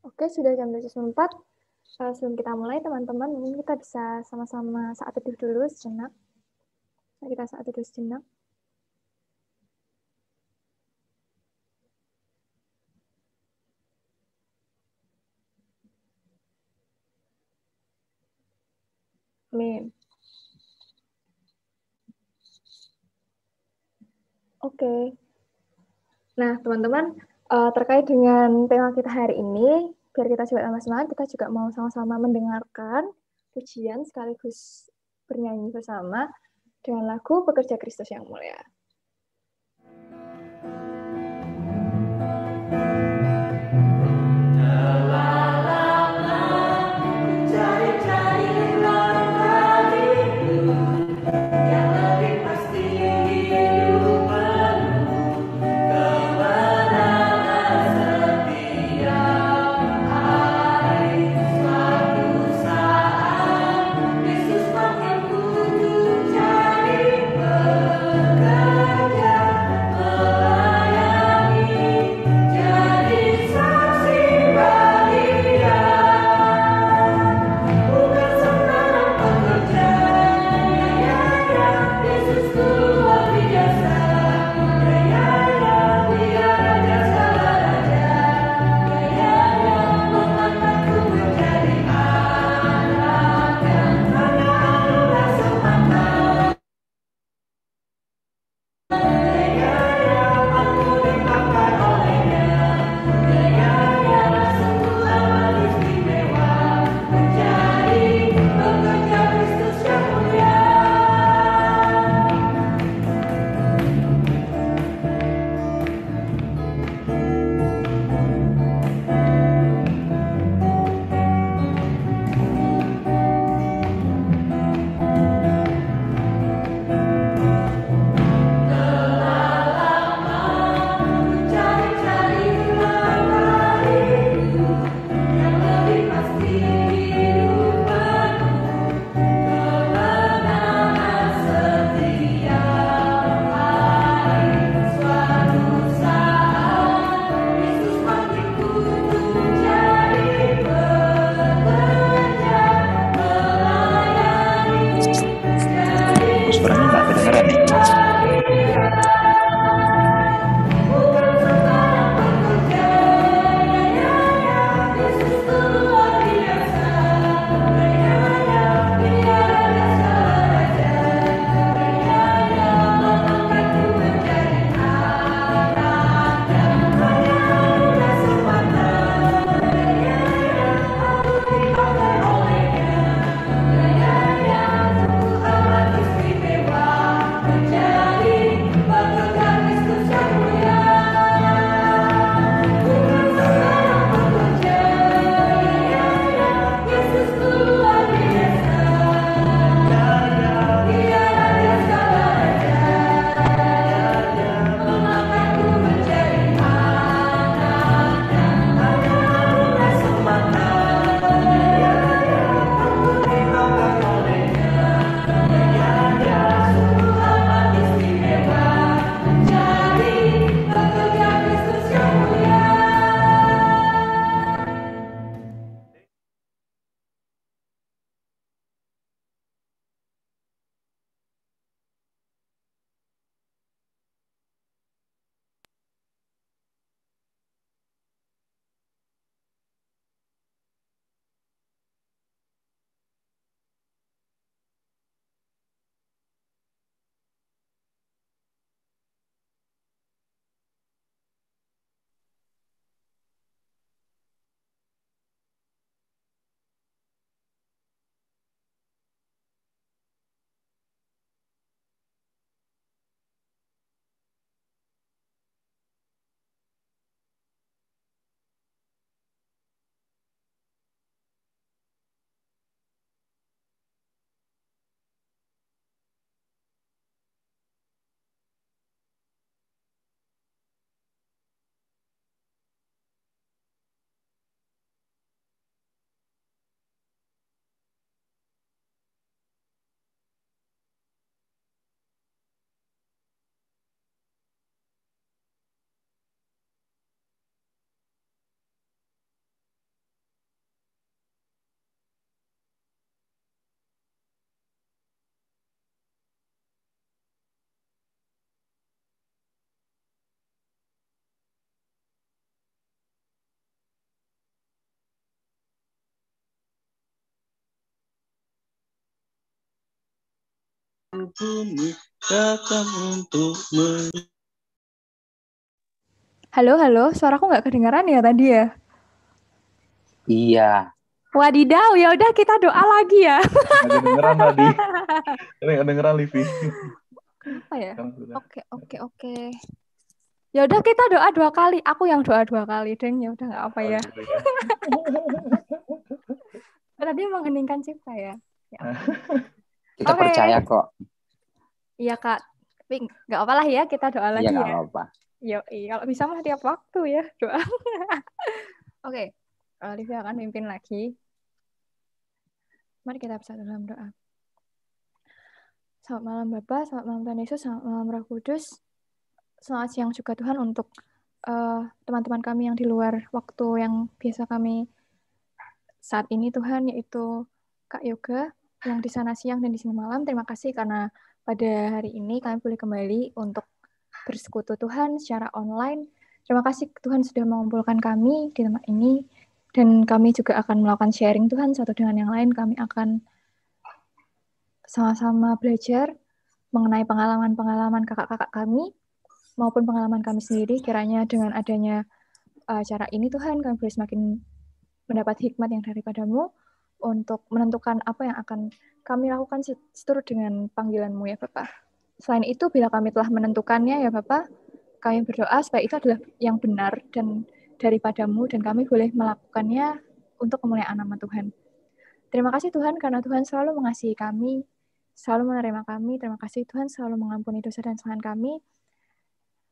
Oke, sudah jam 12.04. Sebelum kita mulai, teman-teman, mungkin kita bisa sama-sama saat teduh dulu sejenak. Kita saat teduh sejenak. Amin. Oke. Nah, teman-teman, terkait dengan tema kita hari ini, biar kita juga sama semangat, kita juga mau sama-sama mendengarkan pujian sekaligus bernyanyi bersama dengan lagu Pekerja Kristus yang Mulia. Yesus panggilku untuk jadi pekerja. bumi datang untuk Halo, suaraku nggak kedengaran ya tadi ya? Iya. Wadidaw, ya udah kita doa lagi ya. Nggak kedengeran tadi. Ini nggak kedengeran, Livi. Kenapa ya? Sekarang sudah. Oke. Ya udah kita doa 2 kali. Aku yang doa 2 kali, Deng. Ya udah nggak apa ya. Gitu ya. Tadi mengheningkan cipta ya. Ya. Kita Oke. percaya kok. Iya Kak. Tapi nggak apa lah ya, kita doa Iya, lagi nggak ya. apa-apa. Yoi, kalau bisa mah tiap waktu ya doa. Oke, Olivia akan mimpin lagi. Mari kita bersatu dalam doa. Selamat malam Bapak, selamat malam Tuhan Yesus, selamat malam Roh Kudus. Selamat siang juga Tuhan untuk teman-teman kami yang di luar waktu yang biasa kami saat ini Tuhan, yaitu Kak Yoga yang di sana siang dan di sini malam. Terima kasih karena pada hari ini kami boleh kembali untuk bersekutu Tuhan secara online. Terima kasih Tuhan sudah mengumpulkan kami di tempat ini, dan kami juga akan melakukan sharing Tuhan satu dengan yang lain. Kami akan sama-sama belajar mengenai pengalaman-pengalaman kakak-kakak kami maupun pengalaman kami sendiri. Kiranya dengan adanya cara ini Tuhan, kami boleh semakin mendapat hikmat yang daripadamu untuk menentukan apa yang akan kami lakukan seturut dengan panggilan-Mu ya Bapak. Selain itu, bila kami telah menentukannya ya Bapak, kami berdoa supaya itu adalah yang benar dan daripadamu, dan kami boleh melakukannya untuk kemuliaan nama Tuhan. Terima kasih Tuhan karena Tuhan selalu mengasihi kami, selalu menerima kami. Terima kasih Tuhan selalu mengampuni dosa dan kesalahan kami.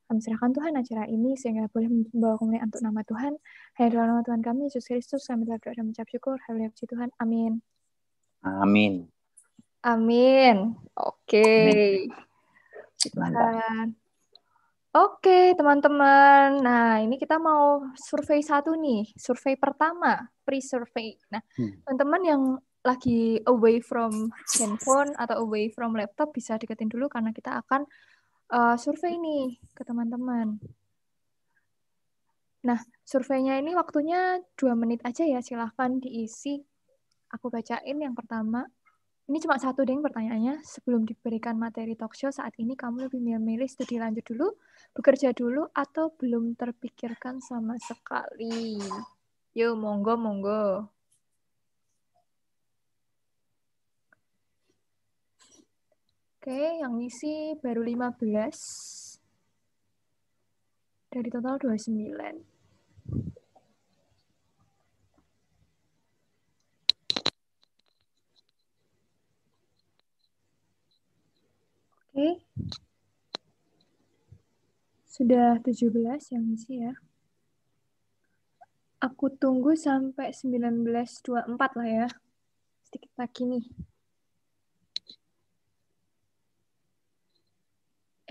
Kami serahkan Tuhan acara ini sehingga boleh membawa kemuliaan untuk nama Tuhan. Hanya dalam nama Tuhan kami, Yesus Kristus, kami telah berdoa dan mengucap syukur. Haleluya, puji Tuhan. Amin. Amin. Oke. Mantap. Oke, teman-teman. Nah, ini kita mau survei satu nih. Survei pertama, pre-survey. Nah, teman-teman yang lagi away from handphone atau away from laptop bisa deketin dulu karena kita akan survei nih ke teman-teman. Nah, surveinya ini waktunya 2 menit aja ya, silahkan diisi. Aku bacain yang pertama. Ini cuma satu deh pertanyaannya. Sebelum diberikan materi talk show saat ini, kamu lebih memilih studi lanjut dulu, bekerja dulu, atau belum terpikirkan sama sekali? Yuk, monggo. Oke, yang ngisi baru 15. Dari total 29. Oke. Sudah 17 yang ngisi ya. Aku tunggu sampai 19.24 lah ya. Sedikit lagi nih.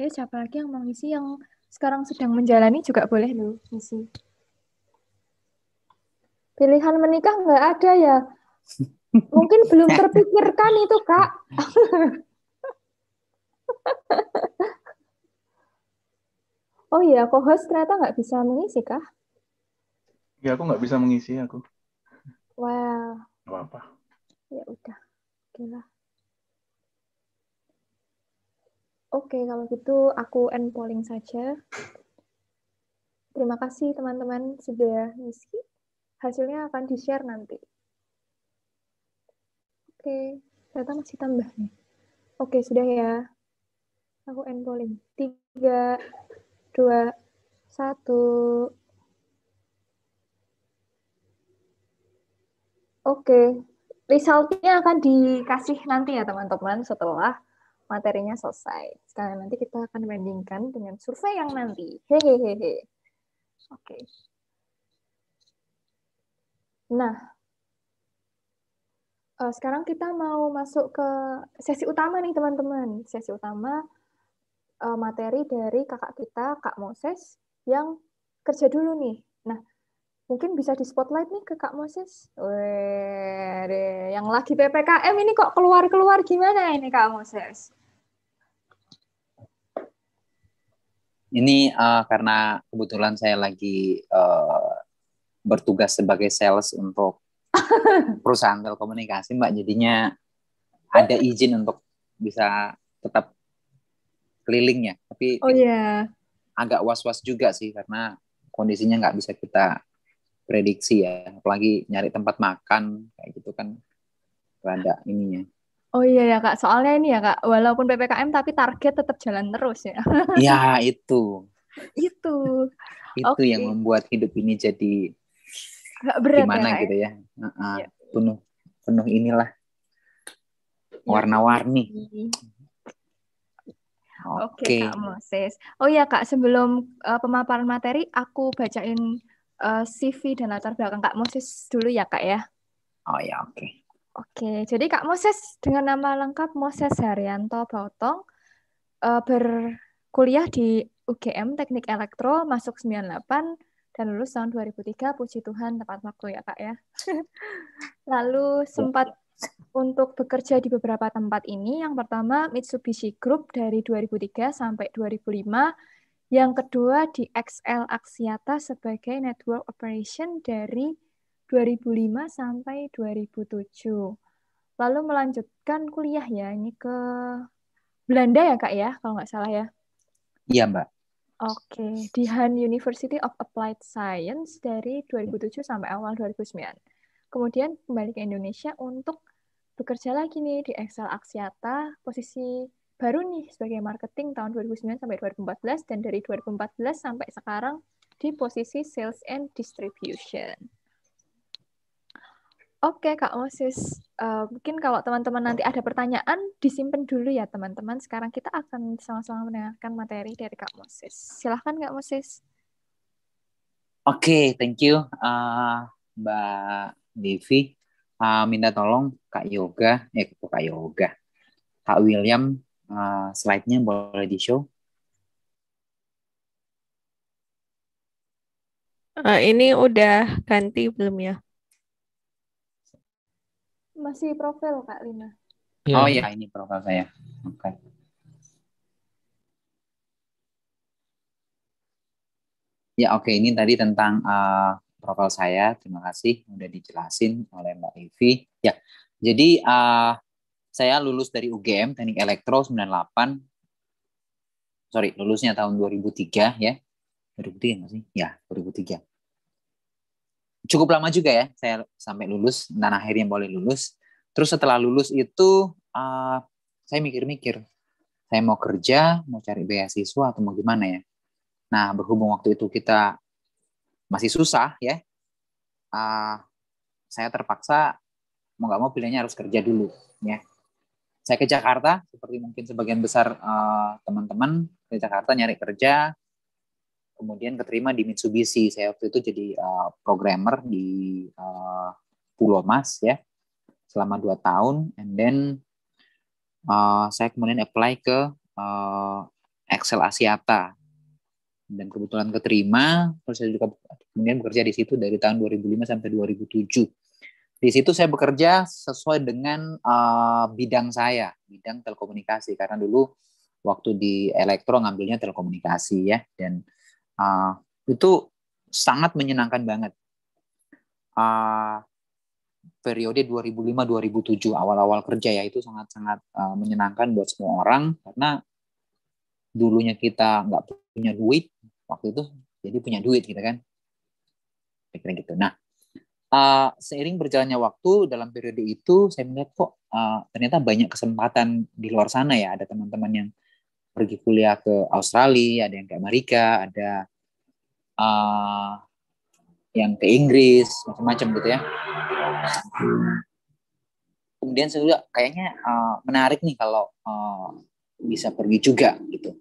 Siapa lagi yang mau ngisi yang sekarang sedang menjalani juga boleh loh ngisi. Pilihan menikah nggak ada ya? Mungkin belum terpikirkan itu, Kak. Oh iya, co-host ternyata nggak bisa mengisi, kah? Ya, aku nggak bisa mengisi aku. Wow. Nggak apa-apa. Ya udah, oke lah. Oke, kalau gitu aku end polling saja. Terima kasih teman-teman sudah ngisi. Hasilnya akan di-share nanti. Oke, ternyata masih tambah nih. Oke, sudah ya. Aku end polling. 3, 2, 1. Oke, resultnya akan dikasih nanti ya teman-teman setelah materinya selesai. Sekarang nanti kita akan bandingkan dengan survei yang nanti. Hehehe. Oke. Nah, sekarang kita mau masuk ke sesi utama nih teman-teman. Sesi utama materi dari kakak kita, Kak Moses, yang kerja dulu nih. Nah, mungkin bisa di spotlight nih ke Kak Moses. Weh, yang lagi PPKM ini kok keluar-keluar gimana ini Kak Moses? Ini karena kebetulan saya lagi bertugas sebagai sales untuk perusahaan telekomunikasi, Mbak. Jadinya ada izin untuk bisa tetap kelilingnya. Tapi Oh iya. agak was-was juga sih karena kondisinya nggak bisa kita prediksi ya. Apalagi nyari tempat makan kayak gitu kan rada ininya. Oh iya ya Kak, soalnya ini ya Kak, walaupun PPKM tapi target tetap jalan terus ya. Ya itu Itu. yang Oke. membuat hidup ini jadi Agak berat ya gimana Kak ya. gitu ya. Heeh. Iya. Penuh penuh inilah Ya, warna-warni. Oke Oke. Kak Moses. Oh iya Kak, sebelum pemaparan materi, aku bacain CV dan latar belakang Kak Moses dulu ya Kak ya. Oh ya, oke. Oke, jadi Kak Moses dengan nama lengkap Moses Haryanto Bautong, berkuliah di UGM Teknik Elektro, masuk 98 dan lulus tahun 2003. Puji Tuhan tepat waktu ya Kak ya. Lalu Ya. sempat untuk bekerja di beberapa tempat ini. Yang pertama Mitsubishi Group dari 2003 sampai 2005. Yang kedua di XL Axiata sebagai Network Operation dari 2005 sampai 2007. Lalu melanjutkan kuliah ya, ini ke Belanda ya Kak ya, kalau nggak salah ya. Iya, Mbak. Oke, di Han University of Applied Science dari 2007 sampai awal 2009. Kemudian kembali ke Indonesia untuk bekerja lagi nih di Excel Axiata, posisi baru nih sebagai marketing tahun 2009 sampai 2014 dan dari 2014 sampai sekarang di posisi Sales and Distribution. Oke, Kak Moses. Mungkin kalau teman-teman nanti ada pertanyaan, disimpan dulu ya, teman-teman. Sekarang kita akan sama-sama mendengarkan materi dari Kak Moses. Silahkan, Kak Moses. Oke, thank you, Mbak Devi. Minta tolong Kak Yoga, Kak William, slide-nya boleh di-show. Ini udah ganti belum ya? Masih profil, Kak Lina. Oh ya, ini profil saya. Oke. Ya, oke. Ini tadi tentang profil saya. Terima kasih udah dijelasin oleh Mbak Devi. Ya, jadi saya lulus dari UGM Teknik Elektro 98. Sorry, lulusnya tahun 2003 ya. 2003 nggak sih? Ya, 2003. Cukup lama juga ya saya sampai lulus dan akhirnya boleh lulus. Terus setelah lulus itu saya mikir-mikir, saya mau kerja, mau cari beasiswa atau mau gimana ya. Nah, berhubung waktu itu kita masih susah ya, saya terpaksa mau nggak mau pilihannya harus kerja dulu ya. Saya ke Jakarta, seperti mungkin sebagian besar teman-teman ke Jakarta nyari kerja, kemudian keterima di Mitsubishi. Saya waktu itu jadi programmer di Pulau Mas ya selama 2 tahun, and then saya kemudian apply ke Excel Axiata dan kebetulan keterima. Terus saya juga kemudian bekerja di situ dari tahun 2005 sampai 2007. Di situ saya bekerja sesuai dengan bidang saya, bidang telekomunikasi, karena dulu waktu di elektro ngambilnya telekomunikasi ya, dan itu sangat menyenangkan banget. Periode 2005-2007 awal-awal kerja ya, itu sangat-sangat menyenangkan buat semua orang karena dulunya kita nggak punya duit waktu itu, jadi punya duit gitu kan, kira-kira gitu. Nah, seiring berjalannya waktu dalam periode itu saya melihat kok ternyata banyak kesempatan di luar sana ya. Ada teman-teman yang pergi kuliah ke Australia, ada yang ke Amerika, ada yang ke Inggris, macam-macam gitu ya. Kemudian saya juga kayaknya menarik nih kalau bisa pergi juga gitu.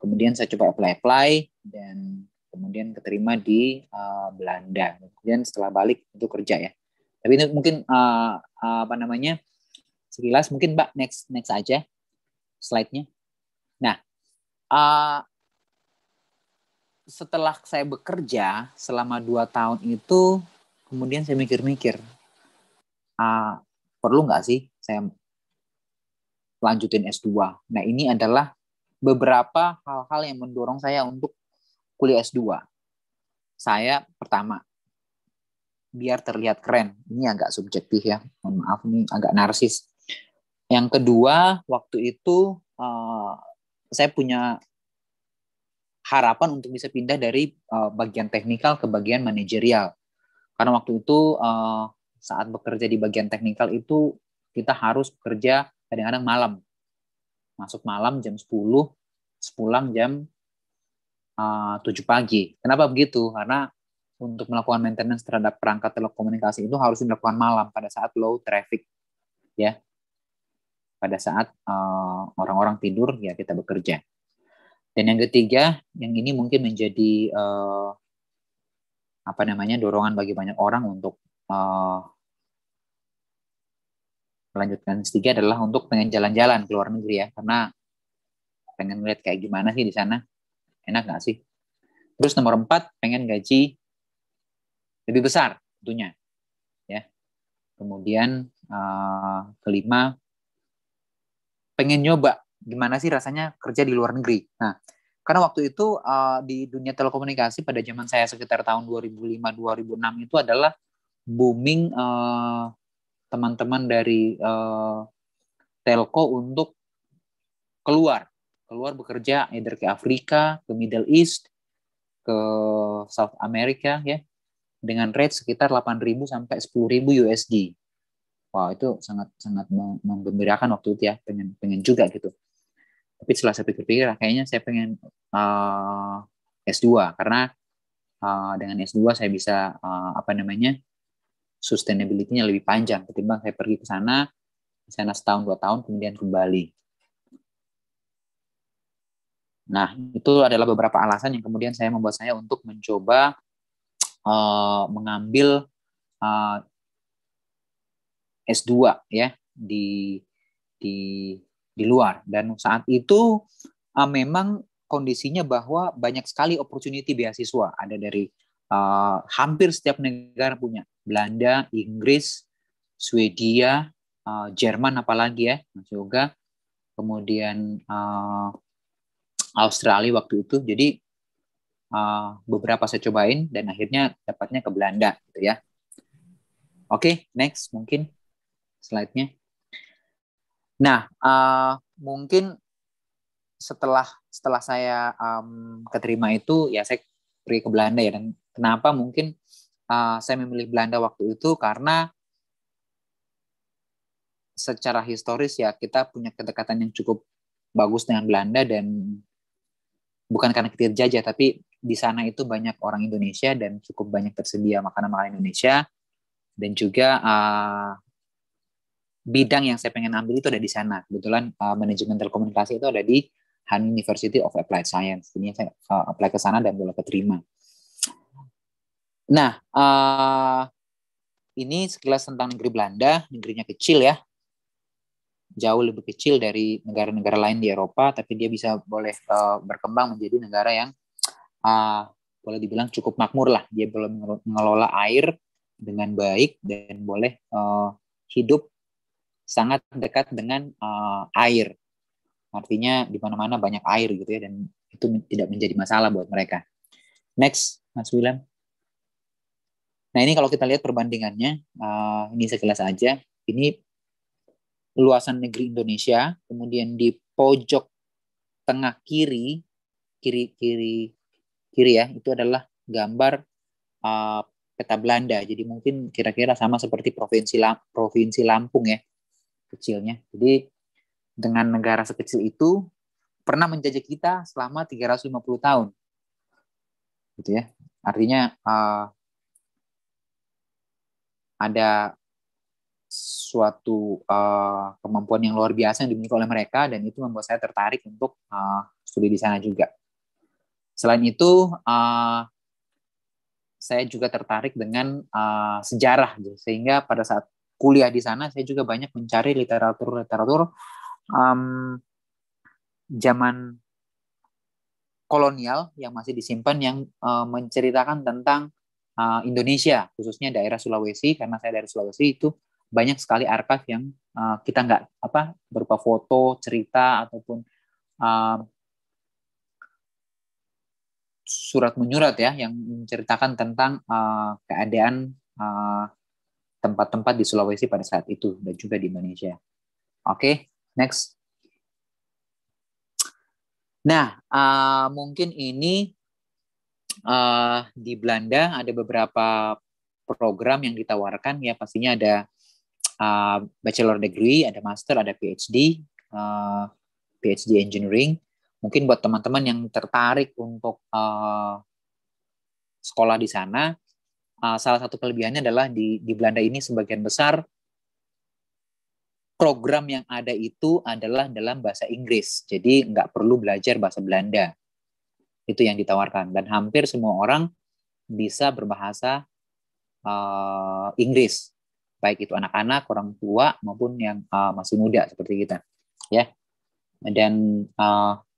Kemudian saya coba apply dan kemudian keterima di Belanda. Kemudian setelah balik itu kerja ya. Tapi ini mungkin sekilas mungkin Mbak next aja slide-nya. Nah, setelah saya bekerja selama 2 tahun itu, kemudian saya mikir-mikir, perlu nggak sih saya lanjutin S2? Nah, ini adalah beberapa hal-hal yang mendorong saya untuk kuliah S2. Saya pertama, biar terlihat keren. Ini agak subjektif ya, mohon maaf, ini agak narsis. Yang kedua, waktu itu saya punya harapan untuk bisa pindah dari bagian teknikal ke bagian manajerial. Karena waktu itu saat bekerja di bagian teknikal itu kita harus bekerja kadang-kadang malam. Masuk malam jam 10, pulang jam 7 pagi. Kenapa begitu? Karena untuk melakukan maintenance terhadap perangkat telekomunikasi itu harus dilakukan malam pada saat low traffic, ya. Pada saat orang-orang tidur, ya kita bekerja. Dan yang ketiga, yang ini mungkin menjadi dorongan bagi banyak orang untuk melanjutkan S3 adalah untuk pengen jalan-jalan ke luar negeri ya, karena pengen ngeliat kayak gimana sih di sana, enak nggak sih? Terus nomor 4, pengen gaji lebih besar tentunya, ya. Kemudian kelima, pengen nyoba gimana sih rasanya kerja di luar negeri. Nah, karena waktu itu di dunia telekomunikasi pada zaman saya sekitar tahun 2005-2006 itu adalah booming teman-teman dari telco untuk keluar bekerja either ke Afrika, ke Middle East, ke South America ya, dengan rate sekitar 8.000 sampai 10.000 USD. Wow, itu sangat menggembirakan waktu itu ya, pengen juga gitu. Tapi setelah saya pikir-pikir, kayaknya saya pengen S2 karena dengan S2 saya bisa sustainability-nya lebih panjang ketimbang saya pergi ke sana, di sana setahun 2 tahun kemudian kembali. Nah, itu adalah beberapa alasan yang kemudian membuat saya untuk mencoba mengambil S2 ya di luar. Dan saat itu memang kondisinya bahwa banyak sekali opportunity beasiswa. Ada dari hampir setiap negara punya. Belanda, Inggris, Swedia, Jerman apalagi ya, Mas Yoga. Kemudian Australia waktu itu. Jadi beberapa saya cobain dan akhirnya dapatnya ke Belanda gitu ya. Oke, next mungkin slide-nya. Nah, mungkin setelah saya keterima itu ya saya pergi ke Belanda ya. Dan kenapa mungkin saya memilih Belanda waktu itu karena secara historis ya kita punya kedekatan yang cukup bagus dengan Belanda, dan bukan karena kita dijajah, tapi di sana itu banyak orang Indonesia dan cukup banyak tersedia makanan-makanan Indonesia, dan juga bidang yang saya pengen ambil itu ada di sana. Kebetulan manajemen telekomunikasi itu ada di Han University of Applied Science. Ini saya apply ke sana dan boleh keterima. Nah, ini sekilas tentang negeri Belanda. Negerinya kecil ya, jauh lebih kecil dari negara-negara lain di Eropa, tapi dia boleh berkembang menjadi negara yang boleh dibilang cukup makmur lah. Dia boleh mengelola air dengan baik dan boleh hidup sangat dekat dengan air. Artinya di mana-mana banyak air gitu ya, dan itu tidak menjadi masalah buat mereka. Next, Mas William. Nah, ini kalau kita lihat perbandingannya, ini sekilas aja. Ini luasan negeri Indonesia, kemudian di pojok tengah kiri ya, itu adalah gambar peta Belanda. Jadi mungkin kira-kira sama seperti provinsi Lampung ya, kecilnya. Jadi dengan negara sekecil itu pernah menjajah kita selama 350 tahun. Gitu ya. Artinya ada suatu kemampuan yang luar biasa yang dimiliki oleh mereka, dan itu membuat saya tertarik untuk studi di sana juga. Selain itu, saya juga tertarik dengan sejarah, sehingga pada saat kuliah di sana saya juga banyak mencari literatur zaman kolonial yang masih disimpan, yang menceritakan tentang Indonesia, khususnya daerah Sulawesi. Karena saya dari Sulawesi, itu banyak sekali archive yang kita nggak berupa foto, cerita ataupun surat menyurat ya, yang menceritakan tentang keadaan tempat-tempat di Sulawesi pada saat itu dan juga di Indonesia. Oke, next. Nah, mungkin ini di Belanda ada beberapa program yang ditawarkan ya, pastinya ada bachelor degree, ada master, ada PhD, PhD engineering. Mungkin buat teman-teman yang tertarik untuk sekolah di sana, salah satu kelebihannya adalah di Belanda ini sebagian besar program yang ada itu adalah dalam bahasa Inggris. Jadi nggak perlu belajar bahasa Belanda. Itu yang ditawarkan. Dan hampir semua orang bisa berbahasa Inggris. Baik itu anak-anak, orang tua, maupun yang masih muda seperti kita. Ya. Dan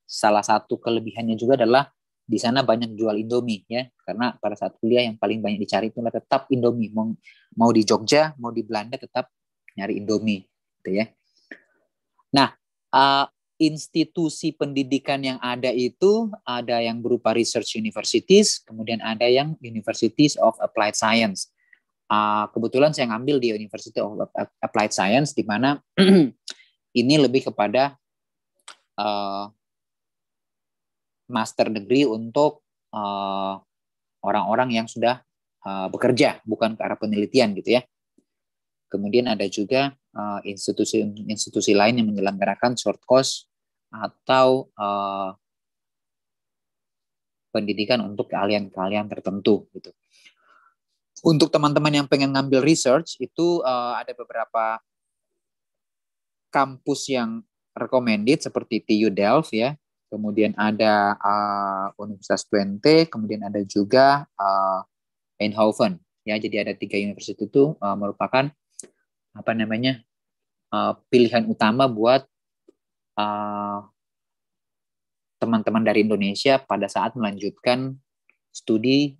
salah satu kelebihannya juga adalah di sana banyak jual Indomie ya, karena pada saat kuliah yang paling banyak dicari itu tetap Indomie. Mau di Jogja, mau di Belanda tetap nyari Indomie. Gitu ya. Nah, institusi pendidikan yang ada itu ada yang berupa research universities, kemudian ada yang Universities of Applied Science. Kebetulan saya ngambil di University of Applied Science, di mana ini lebih kepada master degree untuk orang-orang yang sudah bekerja, bukan ke arah penelitian gitu ya. Kemudian ada juga institusi lain yang menyelenggarakan short course atau pendidikan untuk keahlian-keahlian tertentu gitu. Untuk teman-teman yang pengen ngambil research itu ada beberapa kampus yang recommended seperti TU Delft ya. Kemudian ada Universitas Twente, kemudian ada juga Eindhoven ya. Jadi ada 3 universitas itu merupakan pilihan utama buat teman-teman dari Indonesia pada saat melanjutkan studi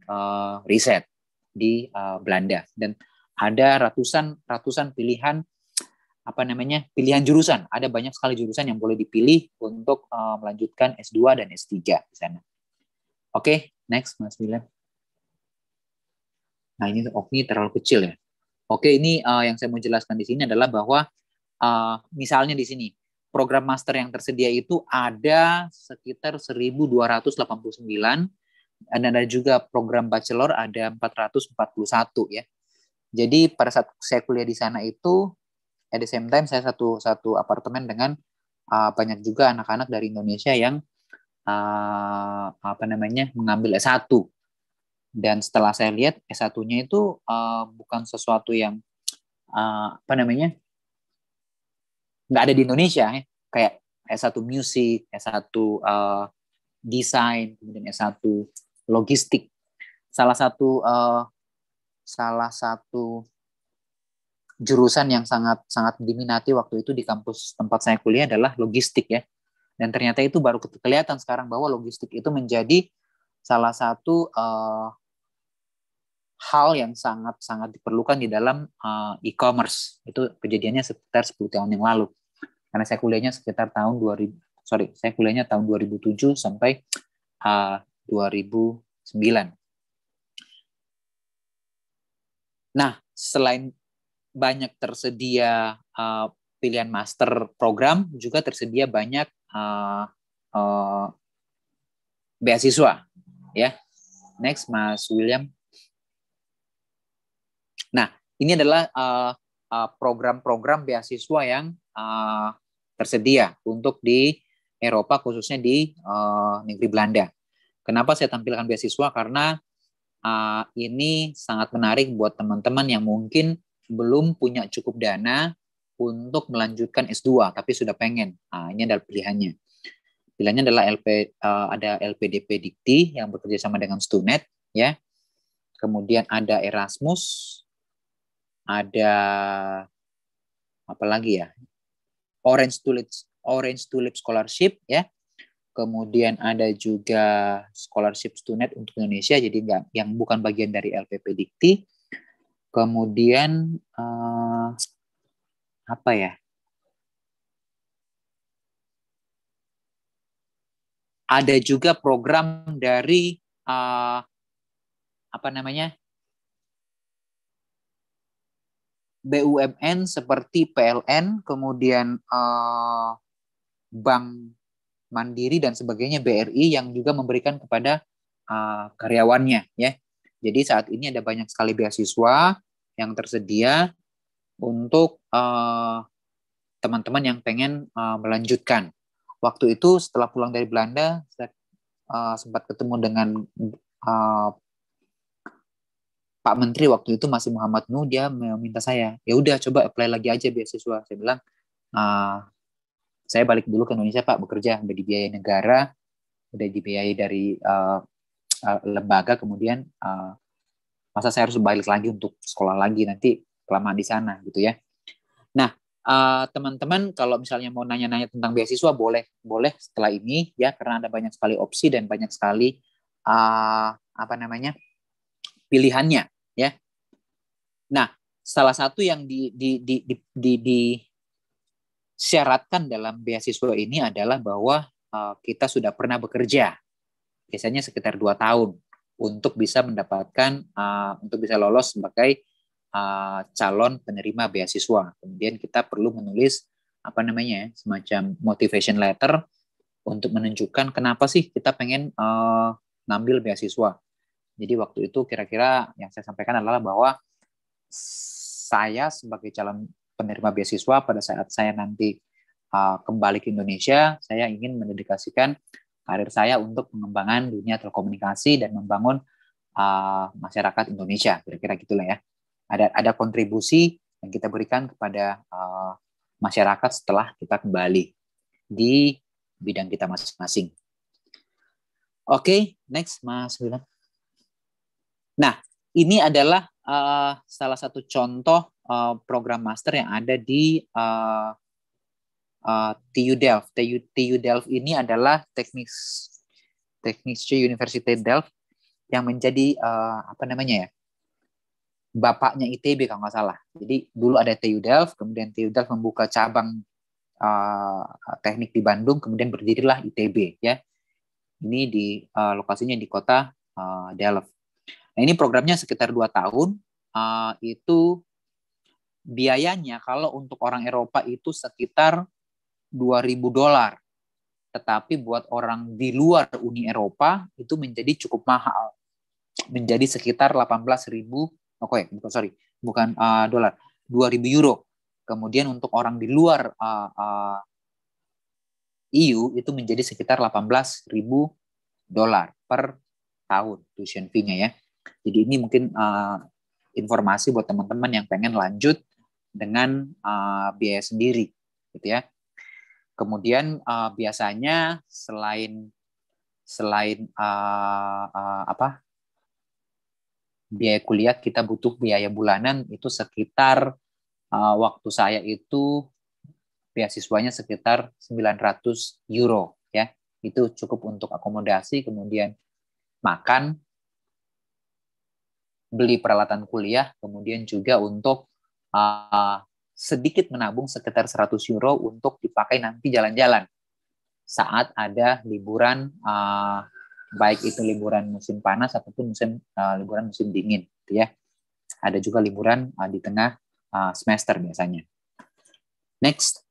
riset di Belanda. Dan ada ratusan pilihan pilihan jurusan. Ada banyak sekali jurusan yang boleh dipilih untuk melanjutkan S2 dan S3 di sana. Oke, next Mas William. Nah, ini terlalu kecil ya. Oke, ini yang saya mau jelaskan di sini adalah bahwa misalnya di sini program master yang tersedia itu ada sekitar 1.289 dan ada juga program bachelor ada 441 ya. Jadi pada saat saya kuliah di sana itu at the same time saya satu apartemen dengan banyak juga anak-anak dari Indonesia yang mengambil S1. Dan setelah saya lihat S1-nya itu bukan sesuatu yang nggak ada di Indonesia ya. Kayak S1 musik, S1 desain, kemudian S1 logistik. Salah satu jurusan yang sangat diminati waktu itu di kampus tempat saya kuliah adalah logistik ya. Dan ternyata itu baru kelihatan sekarang bahwa logistik itu menjadi salah satu hal yang sangat diperlukan di dalam e-commerce. Itu kejadiannya sekitar 10 tahun yang lalu. Karena saya kuliahnya sekitar tahun 2007 sampai 2009. Nah, selain banyak tersedia pilihan master program, juga tersedia banyak beasiswa. Ya, next Mas William. Nah, ini adalah program-program beasiswa yang tersedia untuk di Eropa, khususnya di negeri Belanda. Kenapa saya tampilkan beasiswa? Karena ini sangat menarik buat teman-teman yang mungkin belum punya cukup dana untuk melanjutkan S2, tapi sudah pengen. Ini adalah pilihannya. Pilihannya adalah ada LPDP Dikti yang bekerja sama dengan Stunet, ya. Kemudian ada Erasmus, ada apa lagi ya? Orange Tulip Scholarship, ya. Kemudian ada juga scholarship Stunet untuk Indonesia, jadi yang bukan bagian dari LPP Dikti. Kemudian apa ya? Ada juga program dari BUMN seperti PLN, kemudian Bank Mandiri dan sebagainya, BRI yang juga memberikan kepada karyawannya, ya. Jadi saat ini ada banyak sekali beasiswa yang tersedia untuk teman-teman yang pengen melanjutkan. Waktu itu setelah pulang dari Belanda, saya sempat ketemu dengan Pak Menteri waktu itu masih Muhammad Nuh. Dia meminta saya, ya udah coba apply lagi aja beasiswa. Saya bilang, saya balik dulu ke Indonesia Pak, bekerja, udah dibiayai negara, udah dibiayai dari lembaga, kemudian masa saya harus balik lagi untuk sekolah lagi, nanti kelamaan di sana gitu ya. Nah, teman-teman kalau misalnya mau nanya-nanya tentang beasiswa boleh setelah ini ya, karena ada banyak sekali opsi dan banyak sekali pilihannya ya. Nah, salah satu yang disyaratkan dalam beasiswa ini adalah bahwa kita sudah pernah bekerja, biasanya sekitar 2 tahun untuk bisa mendapatkan untuk bisa lolos sebagai calon penerima beasiswa. Kemudian kita perlu menulis semacam motivation letter untuk menunjukkan kenapa sih kita pengen ngambil beasiswa. Jadi waktu itu kira-kira yang saya sampaikan adalah bahwa saya sebagai calon penerima beasiswa pada saat saya nanti kembali ke Indonesia, saya ingin mendedikasikan karir saya untuk pengembangan dunia telekomunikasi dan membangun masyarakat Indonesia, kira-kira gitulah ya. Ada kontribusi yang kita berikan kepada masyarakat setelah kita kembali di bidang kita masing-masing. Oke, next Mas William. Nah, ini adalah salah satu contoh program master yang ada di TU Delft. TU Delft ini adalah Technische Universiteit Delft yang menjadi bapaknya ITB kalau nggak salah. Jadi dulu ada TU Delft, kemudian TU Delft membuka cabang teknik di Bandung, kemudian berdirilah ITB ya. Ini di lokasinya di kota Delft. Nah, ini programnya sekitar 2 tahun. Itu biayanya kalau untuk orang Eropa itu sekitar $2.000. Tetapi buat orang di luar Uni Eropa itu menjadi cukup mahal. Menjadi sekitar 18.000, bukan dolar, 2.000 euro. Kemudian untuk orang di luar EU itu menjadi sekitar 18.000 dolar per tahun tuition fee-nya ya. Jadi ini mungkin informasi buat teman-teman yang pengen lanjut dengan biaya sendiri gitu ya. Kemudian biasanya selain biaya kuliah, kita butuh biaya bulanan itu sekitar waktu saya itu beasiswanya sekitar 900 euro ya. Itu cukup untuk akomodasi, kemudian makan, beli peralatan kuliah, kemudian juga untuk sedikit menabung sekitar 100 euro untuk dipakai nanti jalan-jalan saat ada liburan, baik itu liburan musim panas ataupun liburan musim dingin gitu ya. Ada juga liburan di tengah semester biasanya. Next.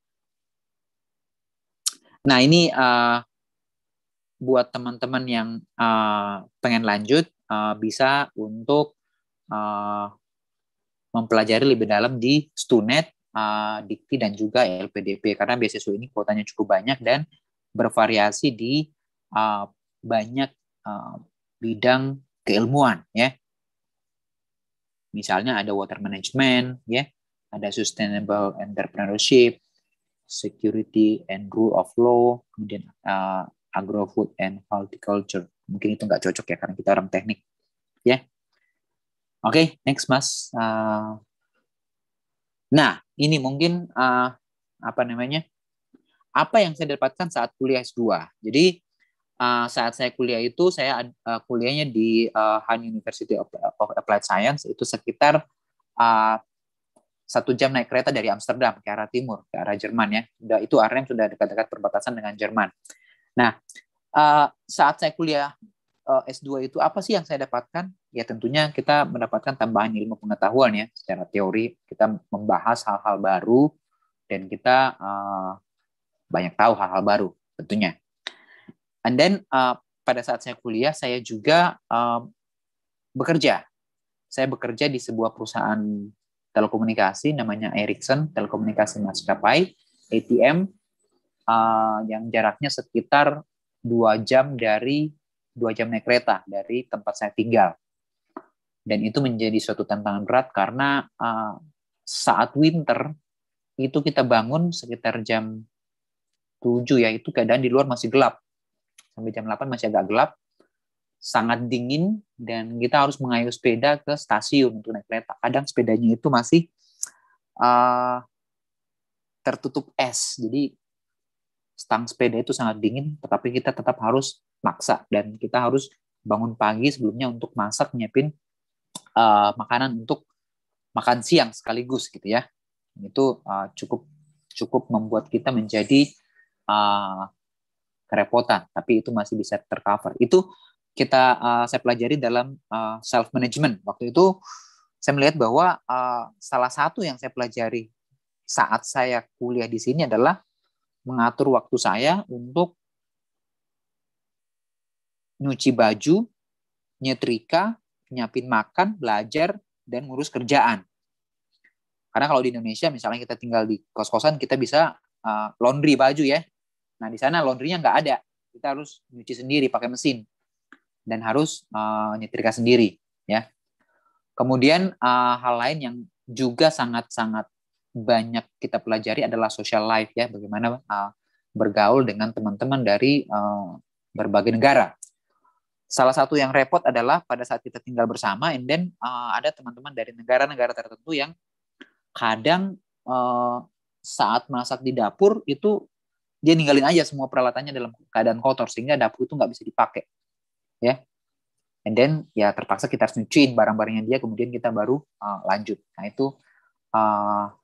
Nah, ini buat teman-teman yang pengen lanjut bisa untuk mempelajari lebih dalam di Stunet, Dikti dan juga LPDP, karena beasiswa ini kuotanya cukup banyak dan bervariasi di banyak bidang keilmuan ya. Misalnya ada water management ya, ada sustainable entrepreneurship, security and rule of law, kemudian agro-food and horticulture. Mungkin itu nggak cocok ya karena kita orang teknik ya. Oke, next Mas. Nah, ini mungkin apa yang saya dapatkan saat kuliah S2. Jadi saat saya kuliah itu saya kuliahnya di Han University of Applied Science, itu sekitar 1 jam naik kereta dari Amsterdam ke arah timur, ke arah Jerman ya. Itu Arnhem sudah dekat-dekat perbatasan dengan Jerman. Nah, saat saya kuliah S2 itu apa sih yang saya dapatkan? Ya tentunya kita mendapatkan tambahan ilmu pengetahuan ya. Secara teori kita membahas hal-hal baru dan kita banyak tahu hal-hal baru tentunya. And then pada saat saya kuliah saya juga bekerja. Saya bekerja di sebuah perusahaan telekomunikasi namanya Ericsson Telekomunikasi Maskapai ATM yang jaraknya sekitar 2 jam naik kereta dari tempat saya tinggal. Dan itu menjadi suatu tantangan berat karena saat winter itu kita bangun sekitar jam 7 ya, itu keadaan di luar masih gelap. Sampai jam 8 masih agak gelap, sangat dingin, dan kita harus mengayuh sepeda ke stasiun untuk naik kereta. Kadang sepedanya itu masih tertutup es, jadi stang sepeda itu sangat dingin, tetapi kita tetap harus maksa, dan kita harus bangun pagi sebelumnya untuk masak, nyiapin makanan untuk makan siang sekaligus gitu ya. Itu cukup membuat kita menjadi kerepotan, tapi itu masih bisa tercover. Itu saya pelajari dalam self management. Waktu itu saya melihat bahwa salah satu yang saya pelajari saat saya kuliah di sini adalah mengatur waktu saya untuk nyuci baju, nyetrika, nyiapin makan, belajar, dan ngurus kerjaan. Karena kalau di Indonesia misalnya kita tinggal di kos-kosan, kita bisa laundry baju ya. Nah di sana laundrynya nggak ada, kita harus nyuci sendiri pakai mesin dan harus nyetrika sendiri ya. Kemudian hal lain yang juga sangat-sangat banyak kita pelajari adalah social life ya, bagaimana bergaul dengan teman-teman dari berbagai negara. Salah satu yang repot adalah pada saat kita tinggal bersama, and then ada teman-teman dari negara-negara tertentu yang kadang saat masak di dapur itu dia ninggalin aja semua peralatannya dalam keadaan kotor sehingga dapur itu nggak bisa dipakai ya. And then ya terpaksa kita harus nyuciin barang-barangnya dia, kemudian kita baru lanjut. Nah itu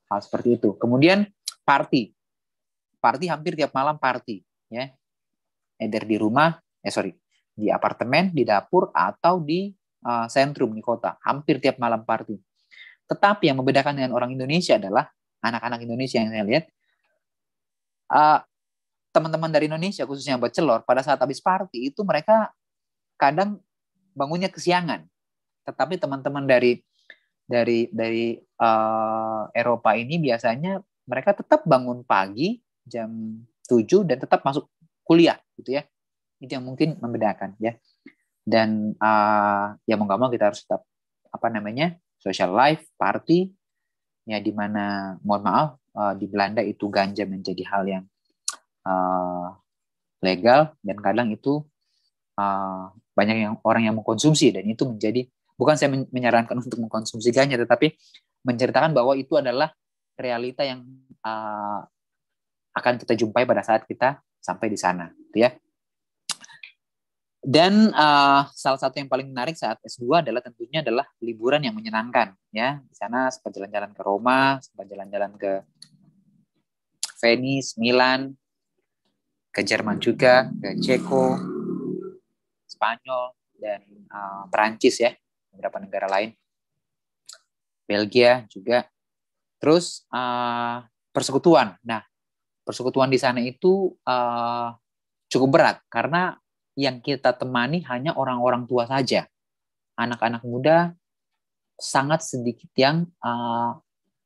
hal seperti itu. Kemudian party hampir tiap malam party ya, either di rumah di apartemen, di dapur, atau di sentrum di kota, hampir tiap malam party. Tetapi yang membedakan dengan orang Indonesia adalah anak-anak Indonesia yang saya lihat, teman-teman dari Indonesia khususnya bachelor pada saat habis party itu mereka kadang bangunnya kesiangan. Tetapi teman-teman dari Eropa ini biasanya mereka tetap bangun pagi jam 7 dan tetap masuk kuliah gitu ya. Itu yang mungkin membedakan ya. Dan ya mau nggak mau kita harus tetap social life, party ya, di mana mohon maaf di Belanda itu ganja menjadi hal yang legal, dan kadang itu banyak orang yang mengkonsumsi, dan itu menjadi, bukan saya menyarankan untuk mengkonsumsi ganja, tetapi menceritakan bahwa itu adalah realita yang akan kita jumpai pada saat kita sampai di sana, gitu ya. Dan salah satu yang paling menarik saat S2 tentunya adalah liburan yang menyenangkan, ya. Di sana sempat jalan-jalan ke Roma, sempat jalan-jalan ke Venice, Milan, ke Jerman juga, ke Ceko, Spanyol, dan Perancis ya, beberapa negara lain, Belgia juga. Terus persekutuan. Nah, persekutuan di sana itu cukup berat karena yang kita temani hanya orang-orang tua saja. Anak-anak muda sangat sedikit yang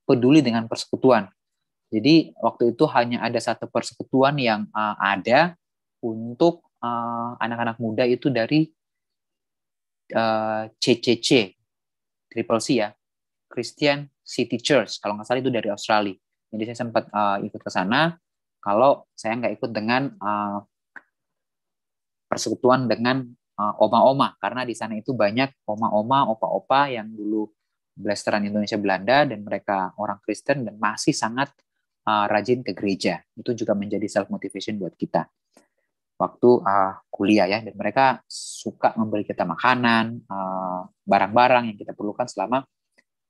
peduli dengan persekutuan. Jadi waktu itu hanya ada satu persekutuan yang ada untuk anak-anak muda itu dari CCC, Triple C ya, Christian City Church, kalau nggak salah itu dari Australia. Jadi saya sempat ikut ke sana. Kalau saya nggak ikut dengan persekutuan dengan oma-oma, karena di sana itu banyak oma-oma, opa-opa yang dulu blasteran Indonesia Belanda, dan mereka orang Kristen dan masih sangat rajin ke gereja. Itu juga menjadi self motivation buat kita waktu kuliah ya, dan mereka suka memberi kita makanan, barang-barang yang kita perlukan selama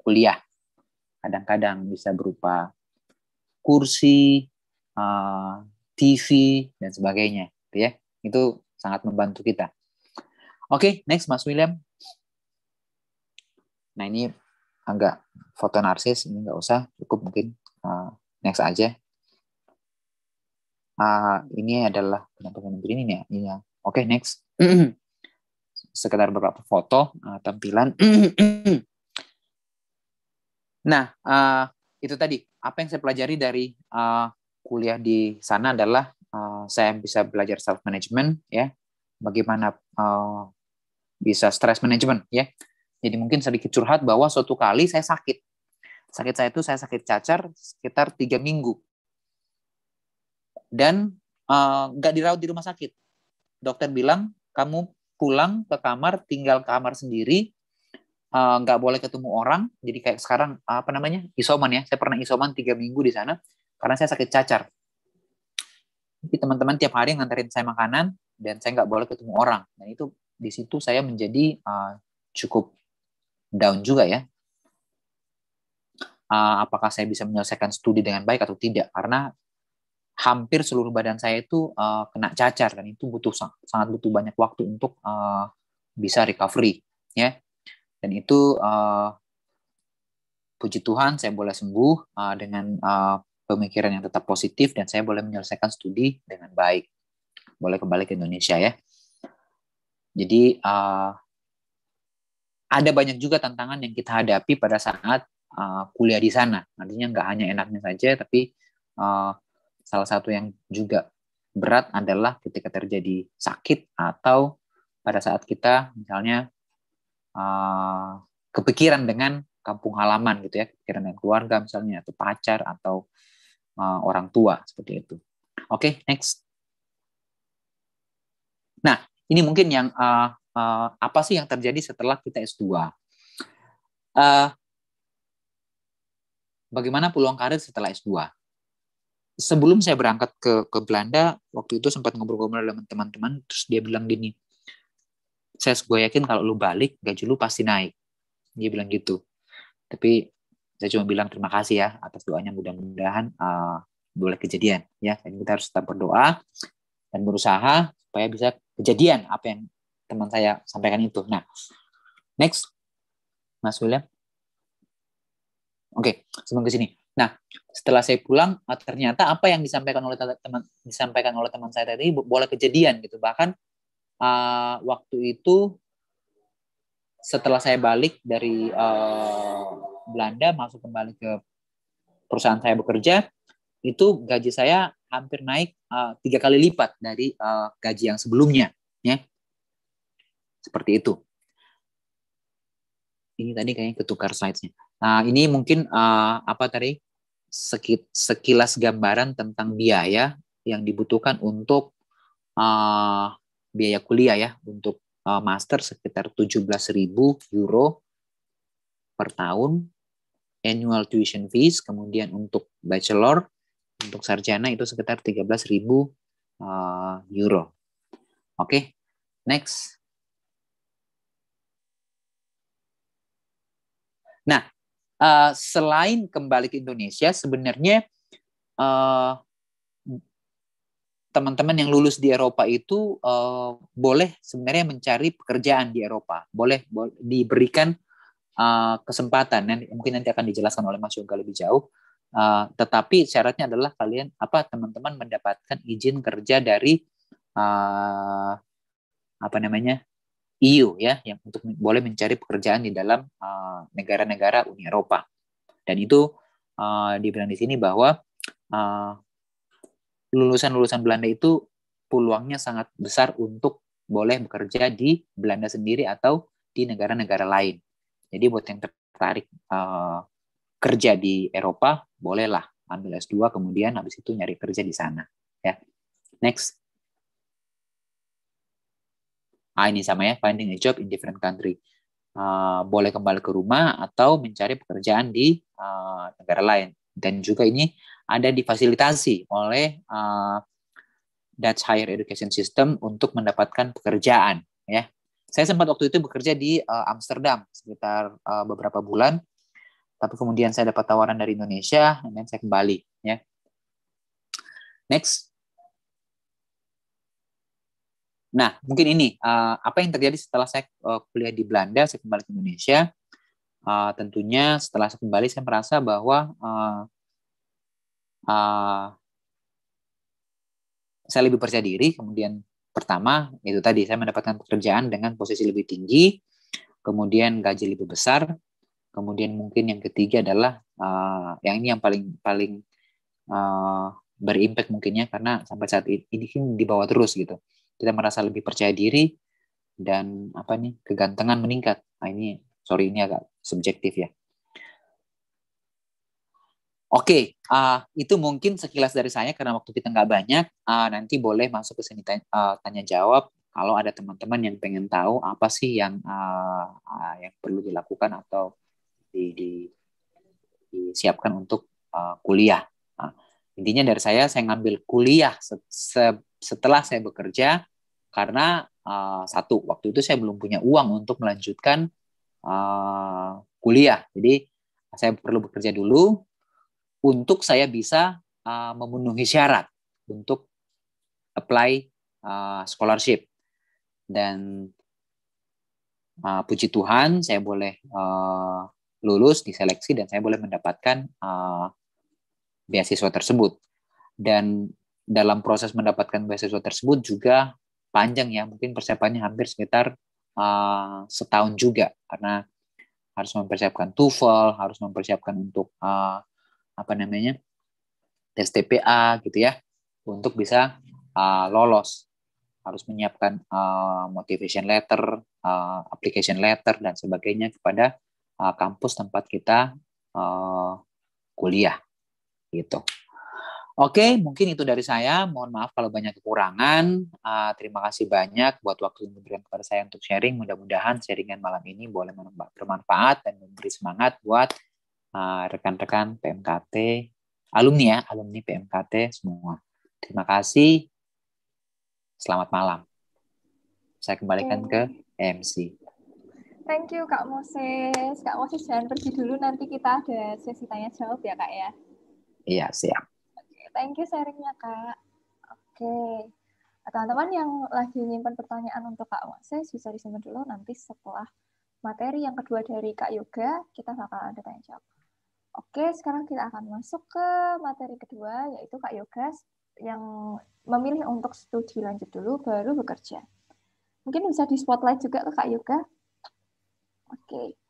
kuliah. Kadang-kadang bisa berupa kursi, TV dan sebagainya, gitu ya. Itu sangat membantu kita. Oke, next Mas William. Nah ini agak foto narsis, ini nggak usah, cukup mungkin next aja. Ini adalah penampilan begini nih ya. Iya. Oke, next. Sekedar beberapa foto tampilan. Nah, itu tadi apa yang saya pelajari dari kuliah di sana adalah saya bisa belajar self management ya, bagaimana bisa stress management ya. Jadi mungkin sedikit curhat bahwa suatu kali saya sakit. Saya sakit cacar sekitar 3 minggu. Dan nggak dirawat di rumah sakit. Dokter bilang, kamu pulang ke kamar, tinggal kamar sendiri, nggak boleh ketemu orang. Jadi kayak sekarang, isoman ya. Saya pernah isoman 3 minggu di sana, karena saya sakit cacar. Jadi teman-teman tiap hari nganterin saya makanan, dan saya nggak boleh ketemu orang. Dan itu di situ saya menjadi cukup down juga ya. Apakah saya bisa menyelesaikan studi dengan baik atau tidak? Karena hampir seluruh badan saya itu kena cacar, dan itu sangat butuh banyak waktu untuk bisa recovery ya. Dan itu puji Tuhan saya boleh sembuh dengan pemikiran yang tetap positif, dan saya boleh menyelesaikan studi dengan baik, boleh kembali ke Indonesia ya. Jadi ada banyak juga tantangan yang kita hadapi pada saat kuliah di sana. Artinya nggak hanya enaknya saja, tapi salah satu yang juga berat adalah ketika terjadi sakit atau pada saat kita misalnya kepikiran dengan kampung halaman gitu ya, kepikiran dengan keluarga misalnya, atau pacar, atau orang tua, seperti itu. Oke, next. Nah, ini mungkin yang apa sih yang terjadi setelah kita S2? Bagaimana peluang karir setelah S2? Sebelum saya berangkat ke Belanda, waktu itu sempat ngobrol-ngobrol dengan teman-teman, terus dia bilang gini, gue yakin kalau lu balik, gaji lu pasti naik. Dia bilang gitu. Tapi saya cuma bilang terima kasih ya atas doanya, mudah-mudahan boleh kejadian. Ya, jadi kita harus tetap berdoa dan berusaha supaya bisa kejadian apa yang teman saya sampaikan itu. Nah, next, Mas William. Oke, sebelum ke sini. Nah, setelah saya pulang, ternyata apa yang disampaikan oleh teman saya tadi boleh kejadian gitu. Bahkan waktu itu setelah saya balik dari Belanda, masuk kembali ke perusahaan saya bekerja, itu gaji saya hampir naik 3 kali lipat dari gaji yang sebelumnya, ya. Seperti itu. Ini tadi kayaknya ketukar slides-nya. Nah, ini mungkin apa tadi? Sekilas gambaran tentang biaya yang dibutuhkan untuk biaya kuliah ya, untuk master sekitar 17.000 euro per tahun, annual tuition fees, kemudian untuk bachelor, untuk sarjana itu sekitar 13.000 euro. Oke, next. Nah, selain kembali ke Indonesia, sebenarnya teman-teman yang lulus di Eropa itu boleh sebenarnya mencari pekerjaan di Eropa, boleh diberikan kesempatan. Mungkin nanti akan dijelaskan oleh Mas Yoga lebih jauh. Tetapi syaratnya adalah teman-teman mendapatkan izin kerja dari EU ya, yang untuk boleh mencari pekerjaan di dalam negara-negara Uni Eropa. Dan itu dibilang di sini bahwa lulusan-lulusan Belanda itu peluangnya sangat besar untuk boleh bekerja di Belanda sendiri atau di negara-negara lain. Jadi buat yang tertarik kerja di Eropa, bolehlah ambil S2, kemudian habis itu nyari kerja di sana. Ya, next. Ini sama ya, finding a job in different country. Boleh kembali ke rumah atau mencari pekerjaan di negara lain. Dan juga ini ada difasilitasi oleh Dutch Higher Education System untuk mendapatkan pekerjaan. Ya, saya sempat waktu itu bekerja di Amsterdam sekitar beberapa bulan, tapi kemudian saya dapat tawaran dari Indonesia, dan saya kembali. Ya, next. Nah, mungkin ini apa yang terjadi setelah saya kuliah di Belanda, saya kembali ke Indonesia. Tentunya setelah saya kembali, saya merasa bahwa saya lebih percaya diri. Kemudian pertama, itu tadi saya mendapatkan pekerjaan dengan posisi lebih tinggi, kemudian gaji lebih besar. Kemudian mungkin yang ketiga adalah yang ini yang paling berimpact mungkinnya, karena sampai saat ini kan dibawa terus gitu. Kita merasa lebih percaya diri dan kegantengan meningkat. Ini agak subjektif ya. Oke, itu mungkin sekilas dari saya karena waktu kita nggak banyak. Nanti boleh masuk ke sini tanya jawab. Kalau ada teman-teman yang pengen tahu apa sih yang perlu dilakukan atau disiapkan untuk kuliah. Intinya dari saya ngambil kuliah setelah saya bekerja karena satu, waktu itu saya belum punya uang untuk melanjutkan kuliah. Jadi saya perlu bekerja dulu untuk saya bisa memenuhi syarat untuk apply scholarship. Dan puji Tuhan saya boleh lulus diseleksi dan saya boleh mendapatkan beasiswa tersebut. Dan dalam proses mendapatkan beasiswa tersebut juga panjang ya, mungkin persiapannya hampir sekitar setahun juga, karena harus mempersiapkan TOEFL, harus mempersiapkan untuk tes TPA gitu ya, untuk bisa lolos. Harus menyiapkan motivation letter, application letter dan sebagainya kepada kampus tempat kita kuliah gitu. Oke, mungkin itu dari saya. Mohon maaf kalau banyak kekurangan. Terima kasih banyak buat waktu yang diberikan kepada saya untuk sharing. Mudah-mudahan sharingan malam ini boleh bermanfaat dan memberi semangat buat rekan-rekan PMKT, alumni PMKT semua. Terima kasih. Selamat malam. Saya kembalikan ke MC. Thank you Kak Moses. Kak Moses jangan pergi dulu, nanti kita ada sesi tanya jawab ya Kak ya. Iya, siap. Thank you sharingnya Kak. Oke. Teman-teman yang lagi nyimpan pertanyaan untuk Kak Moses bisa disimpan dulu, nanti setelah materi yang kedua dari Kak Yoga kita bakal ada tanya jawab. Oke, sekarang kita akan masuk ke materi kedua, yaitu Kak Yoga yang memilih untuk studi lanjut dulu baru bekerja. Mungkin bisa di spotlight juga ke Kak Yoga. Oke.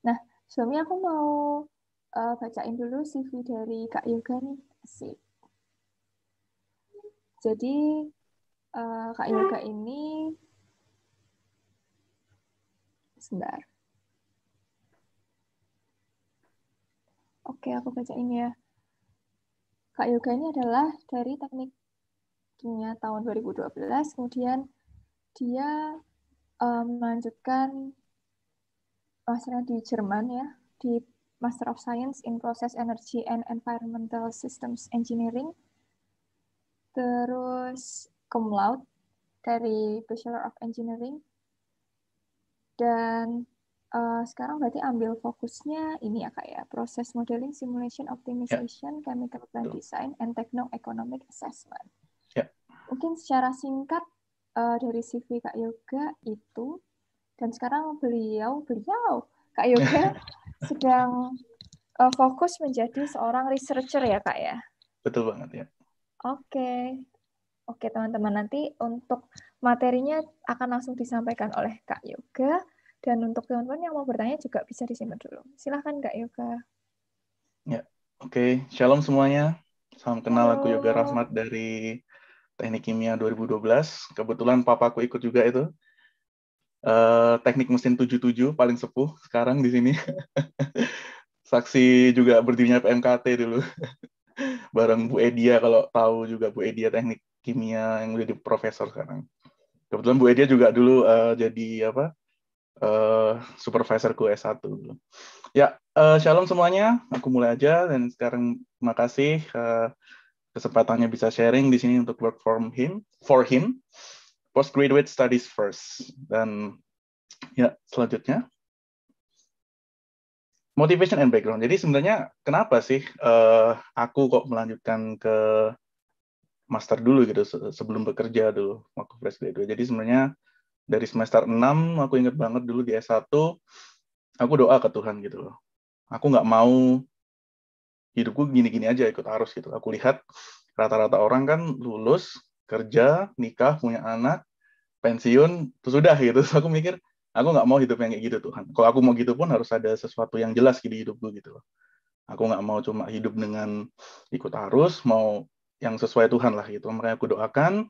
Nah, sebelumnya aku mau bacain dulu CV dari Kak Yoga nih. Asik. Jadi Kak Yoga ini sebentar. Oke, aku bacain ya. Kak Yoga ini adalah dari teknik kimia tahun 2012, kemudian dia melanjutkan masternya di Jerman ya, di Master of Science in Process Energy and Environmental Systems Engineering. Terus cum laude dari Bachelor of Engineering. Dan sekarang berarti ambil fokusnya ini ya Kak ya, Process Modeling, Simulation, Optimization, Chemical Plant Design, and Techno-Economic Assessment. Mungkin secara singkat dari CV Kak Yoga itu, dan sekarang beliau Kak Yoga sedang fokus menjadi seorang researcher ya Kak ya. Betul banget ya. Oke teman-teman, nanti untuk materinya akan langsung disampaikan oleh Kak Yoga, dan untuk teman-teman yang mau bertanya juga bisa disimpan dulu. Silahkan Kak Yoga. Ya, oke. Shalom semuanya. Salam kenal, Halo. aku Yoga Rahmat dari Teknik Kimia 2012. Kebetulan papaku ikut juga itu. Teknik mesin 77 paling sepuh sekarang di sini. Saksi juga berdirinya PMKT dulu. Bareng Bu Edia, kalau tahu juga Bu Edia teknik kimia yang udah di profesor sekarang. Kebetulan Bu Edia juga dulu jadi supervisorku S1 dulu. Ya, shalom semuanya. Aku mulai aja, dan sekarang makasih kesempatannya bisa sharing di sini untuk work for him, postgraduate studies first. Dan ya, selanjutnya motivation and background. Jadi sebenarnya kenapa sih aku kok melanjutkan ke master dulu gitu sebelum bekerja dulu waktu fresh graduate. Jadi sebenarnya dari semester 6 aku inget banget dulu di S1 aku doa ke Tuhan gitu loh. Aku nggak mau hidupku gini-gini aja ikut arus gitu. Aku lihat rata-rata orang kan lulus, kerja, nikah, punya anak, pensiun, terus udah gitu. Terus aku mikir, aku nggak mau hidup yang kayak gitu Tuhan. Kalau aku mau gitu pun harus ada sesuatu yang jelas di hidupku gitu loh. Aku nggak mau cuma hidup dengan ikut arus, mau yang sesuai Tuhan lah gitu. Makanya aku doakan,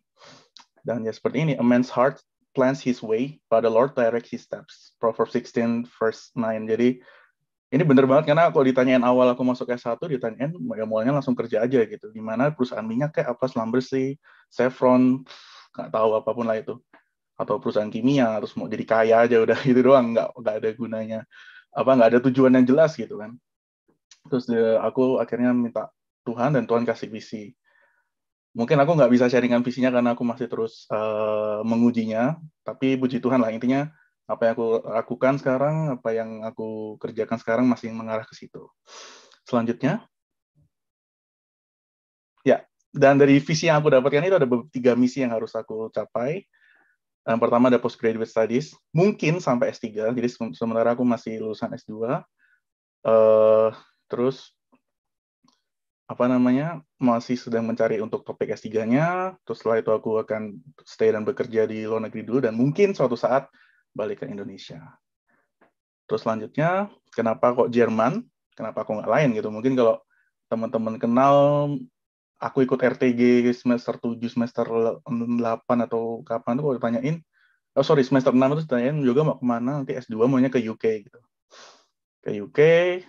dan ya seperti ini, a man's heart plans his way, but the Lord directs his steps. Proverbs 16 verse 9. Jadi ini bener banget karena kalau ditanyain awal aku masuk S1, ditanyain ya mulanya langsung kerja aja gitu. Gimana perusahaan minyak kayak apa, Slumbersea, Chevron, nggak tahu apapun lah itu. Atau perusahaan kimia, terus mau jadi kaya aja udah gitu doang, nggak ada gunanya. Nggak ada tujuan yang jelas gitu kan. Terus aku akhirnya minta Tuhan dan Tuhan kasih visi. Mungkin aku nggak bisa sharingan visinya karena aku masih terus mengujinya, tapi puji Tuhan lah intinya apa yang aku lakukan sekarang, apa yang aku kerjakan sekarang masih mengarah ke situ. Selanjutnya, ya, dan dari visi yang aku dapatkan itu ada 3 misi yang harus aku capai. Yang pertama ada postgraduate studies, mungkin sampai S3, jadi sementara aku masih lulusan S2. Terus masih sedang mencari untuk topik S3-nya, terus setelah itu aku akan stay dan bekerja di luar negeri dulu, dan mungkin suatu saat balik ke Indonesia. Terus selanjutnya, kenapa kok Jerman? Kenapa kok nggak lain gitu? Mungkin kalau teman-teman kenal, aku ikut RTG semester 7, semester 8 atau kapan tuh kalau ditanyain, semester 6 itu ditanyain juga mau kemana, nanti S2 maunya ke UK gitu. Ke UK,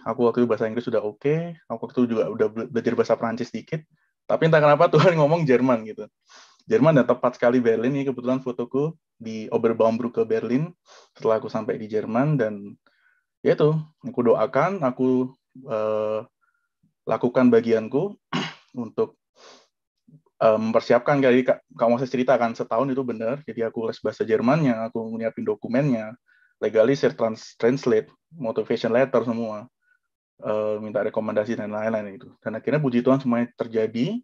aku waktu itu bahasa Inggris sudah oke, aku waktu itu juga udah belajar bahasa Prancis dikit, tapi entah kenapa Tuhan ngomong Jerman gitu. Jerman dan tepat sekali Berlin, ini kebetulan fotoku di Oberbaumbrücke Berlin setelah aku sampai di Jerman, dan ya itu, aku doakan, aku lakukan bagianku untuk mempersiapkan. Jadi Kak Moses ceritakan setahun itu benar, jadi aku les bahasa Jermannya, aku nyiapin dokumennya, legalisir, translate, motivation letter semua, minta rekomendasi dan lain-lain itu. Dan akhirnya puji Tuhan semuanya terjadi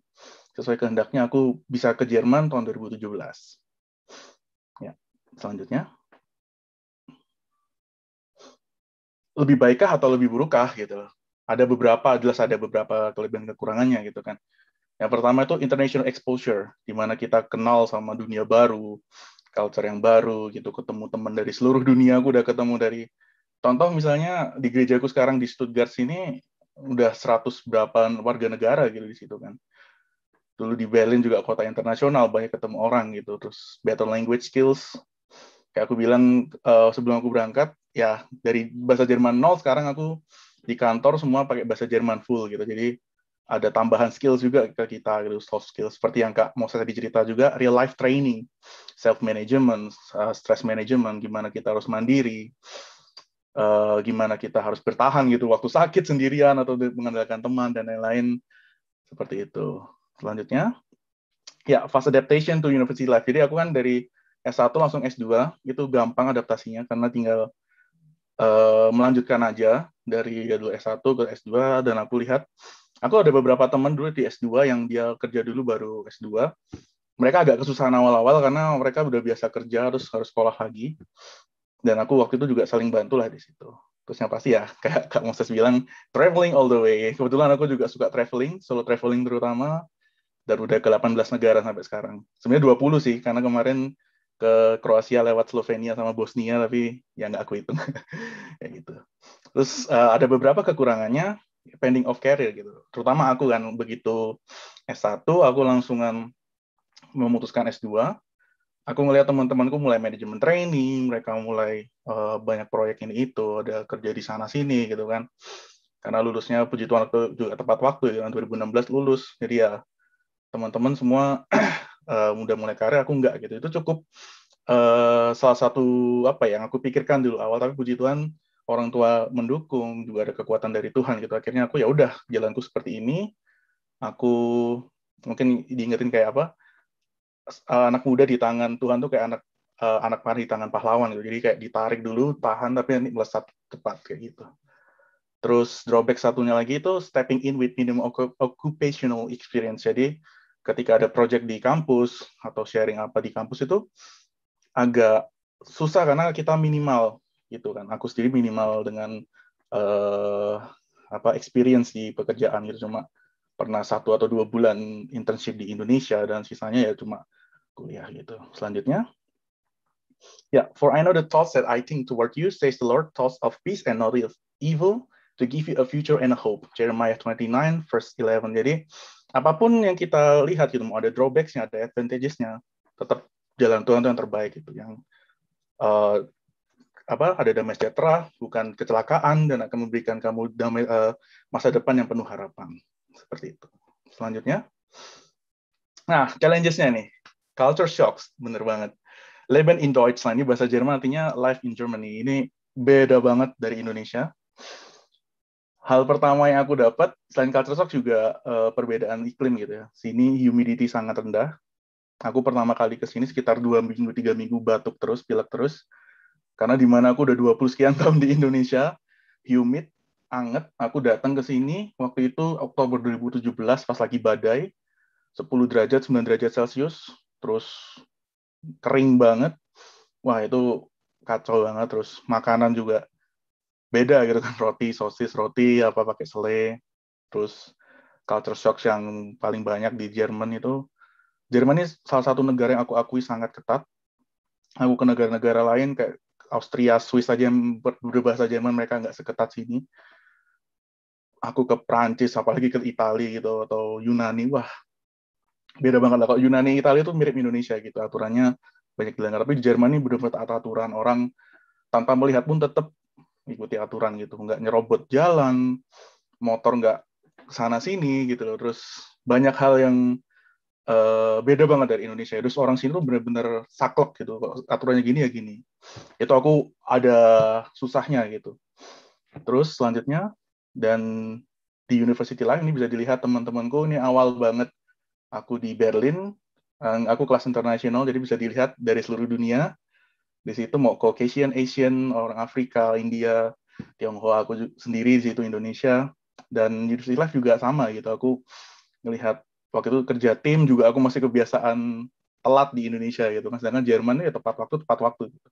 sesuai kehendaknya. Aku bisa ke Jerman tahun 2017. Ya, selanjutnya. Lebih baikkah atau lebih burukkah gitu loh. Jelas ada beberapa kelebihan kekurangannya gitu kan. Yang pertama itu international exposure, di mana kita kenal sama dunia baru, culture yang baru gitu, ketemu teman dari seluruh dunia. Aku udah ketemu dari, contoh misalnya di gerejaku sekarang di Stuttgart sini udah 100 berapa warga negara gitu di situ kan. Dulu di Berlin juga kota internasional, banyak ketemu orang gitu. Terus better language skills, kayak aku bilang sebelum aku berangkat, ya dari bahasa Jerman 0, sekarang aku di kantor semua pakai bahasa Jerman full gitu. Jadi ada tambahan skills juga ke kita gitu, soft skills seperti yang Kak Moses tadi cerita juga, real life training, self management, stress management, gimana kita harus mandiri, gimana kita harus bertahan gitu waktu sakit sendirian atau mengandalkan teman dan lain-lain seperti itu. Selanjutnya, ya fast adaptation to university life. Jadi aku kan dari S1 langsung S2, itu gampang adaptasinya karena tinggal melanjutkan aja dari dulu S1 ke S2, dan aku lihat aku ada beberapa teman dulu di S2 yang dia kerja dulu baru S2. Mereka agak kesusahan awal-awal karena mereka udah biasa kerja, terus harus sekolah lagi. Dan aku waktu itu juga saling bantu lah di situ. Terus yang pasti ya, kayak Kak Moses bilang, traveling all the way. Kebetulan aku juga suka traveling, solo traveling terutama, dan udah ke 18 negara sampai sekarang. Sebenarnya 20 sih, karena kemarin ke Kroasia lewat Slovenia sama Bosnia, tapi ya nggak aku hitung. Kayak gitu. Terus ada beberapa kekurangannya, pending of career gitu. Terutama aku kan begitu S1 aku langsungan memutuskan S2. Aku ngelihat teman-temanku mulai manajemen training, mereka mulai banyak proyek ini itu, ada kerja di sana sini gitu kan. Karena lulusnya puji Tuhan juga tepat waktu ya, 2016 lulus. Jadi ya teman-teman semua udah mulai karir, aku enggak gitu. Itu cukup salah satu apa yang aku pikirkan dulu awal, tapi puji Tuhan orang tua mendukung, juga ada kekuatan dari Tuhan gitu. Akhirnya aku ya udah jalanku seperti ini. Aku mungkin diingetin kayak apa, anak muda di tangan Tuhan tuh kayak anak panah di tangan pahlawan gitu. Jadi kayak ditarik dulu, tahan, tapi nanti melesat cepat kayak gitu. Terus drawback satunya lagi itu stepping in with minimum occupational experience. Jadi ketika ada project di kampus atau sharing apa di kampus itu agak susah karena kita minimal gitu kan. Aku sendiri minimal dengan experience di pekerjaan gitu, cuma pernah 1 atau 2 bulan internship di Indonesia dan sisanya ya cuma kuliah gitu. Selanjutnya, for I know the thoughts that I think toward you, says the Lord, thoughts of peace and not of evil, to give you a future and a hope. Jeremiah 29 verse 11. Jadi apapun yang kita lihat gitu, mau ada drawbacks-nya, ada advantages-nya, tetap jalan Tuhan itu yang terbaik gitu, yang ada damai sejahtera, bukan kecelakaan, dan akan memberikan kamu damai masa depan yang penuh harapan. Seperti itu. Selanjutnya, nah challenges-nya nih, culture shocks, bener banget. Leben in Deutschland, ini bahasa Jerman artinya life in Germany. Ini beda banget dari Indonesia. Hal pertama yang aku dapat, selain culture shock juga perbedaan iklim gitu ya. Sini humidity sangat rendah. Aku pertama kali ke sini sekitar 2 minggu, 3 minggu batuk terus, pilek terus. Karena di mana aku udah 20 sekian tahun di Indonesia, humid, anget. Aku datang ke sini, waktu itu Oktober 2017, pas lagi badai, 10 derajat, 9 derajat Celcius, terus kering banget. Wah, itu kacau banget. Terus makanan juga beda gitu kan, roti, sosis, roti, apa pakai selai. Terus culture shock yang paling banyak di Jerman itu, Jerman ini salah satu negara yang aku akui sangat ketat. Aku ke negara-negara lain kayak Austria, Swiss aja yang berbahasa Jerman, mereka nggak seketat sini. Aku ke Prancis, apalagi ke Italia gitu, atau Yunani, wah, beda banget lah. Kalau Yunani, Italia itu mirip Indonesia gitu, aturannya banyak dilanggar. Tapi di Jerman ini benar-benar taat aturan, orang tanpa melihat pun tetap ikuti aturan gitu, nggak nyerobot jalan, motor nggak sana-sini gitu loh. Terus banyak hal yang beda banget dari Indonesia. Terus orang sini tuh benar-benar saklek gitu. Kalau aturannya gini ya gini. Itu aku ada susahnya gitu. Terus selanjutnya, dan di university lain ini bisa dilihat teman-temanku ini awal banget. Aku di Berlin, aku kelas internasional, jadi bisa dilihat dari seluruh dunia. Di situ mau Caucasian, Asian, orang Afrika, India, Tionghoa, aku sendiri di situ Indonesia. Dan university life juga sama gitu. Aku ngelihat waktu itu kerja tim juga aku masih kebiasaan telat di Indonesia gitu kan, sedangkan Jerman ya tepat waktu gitu.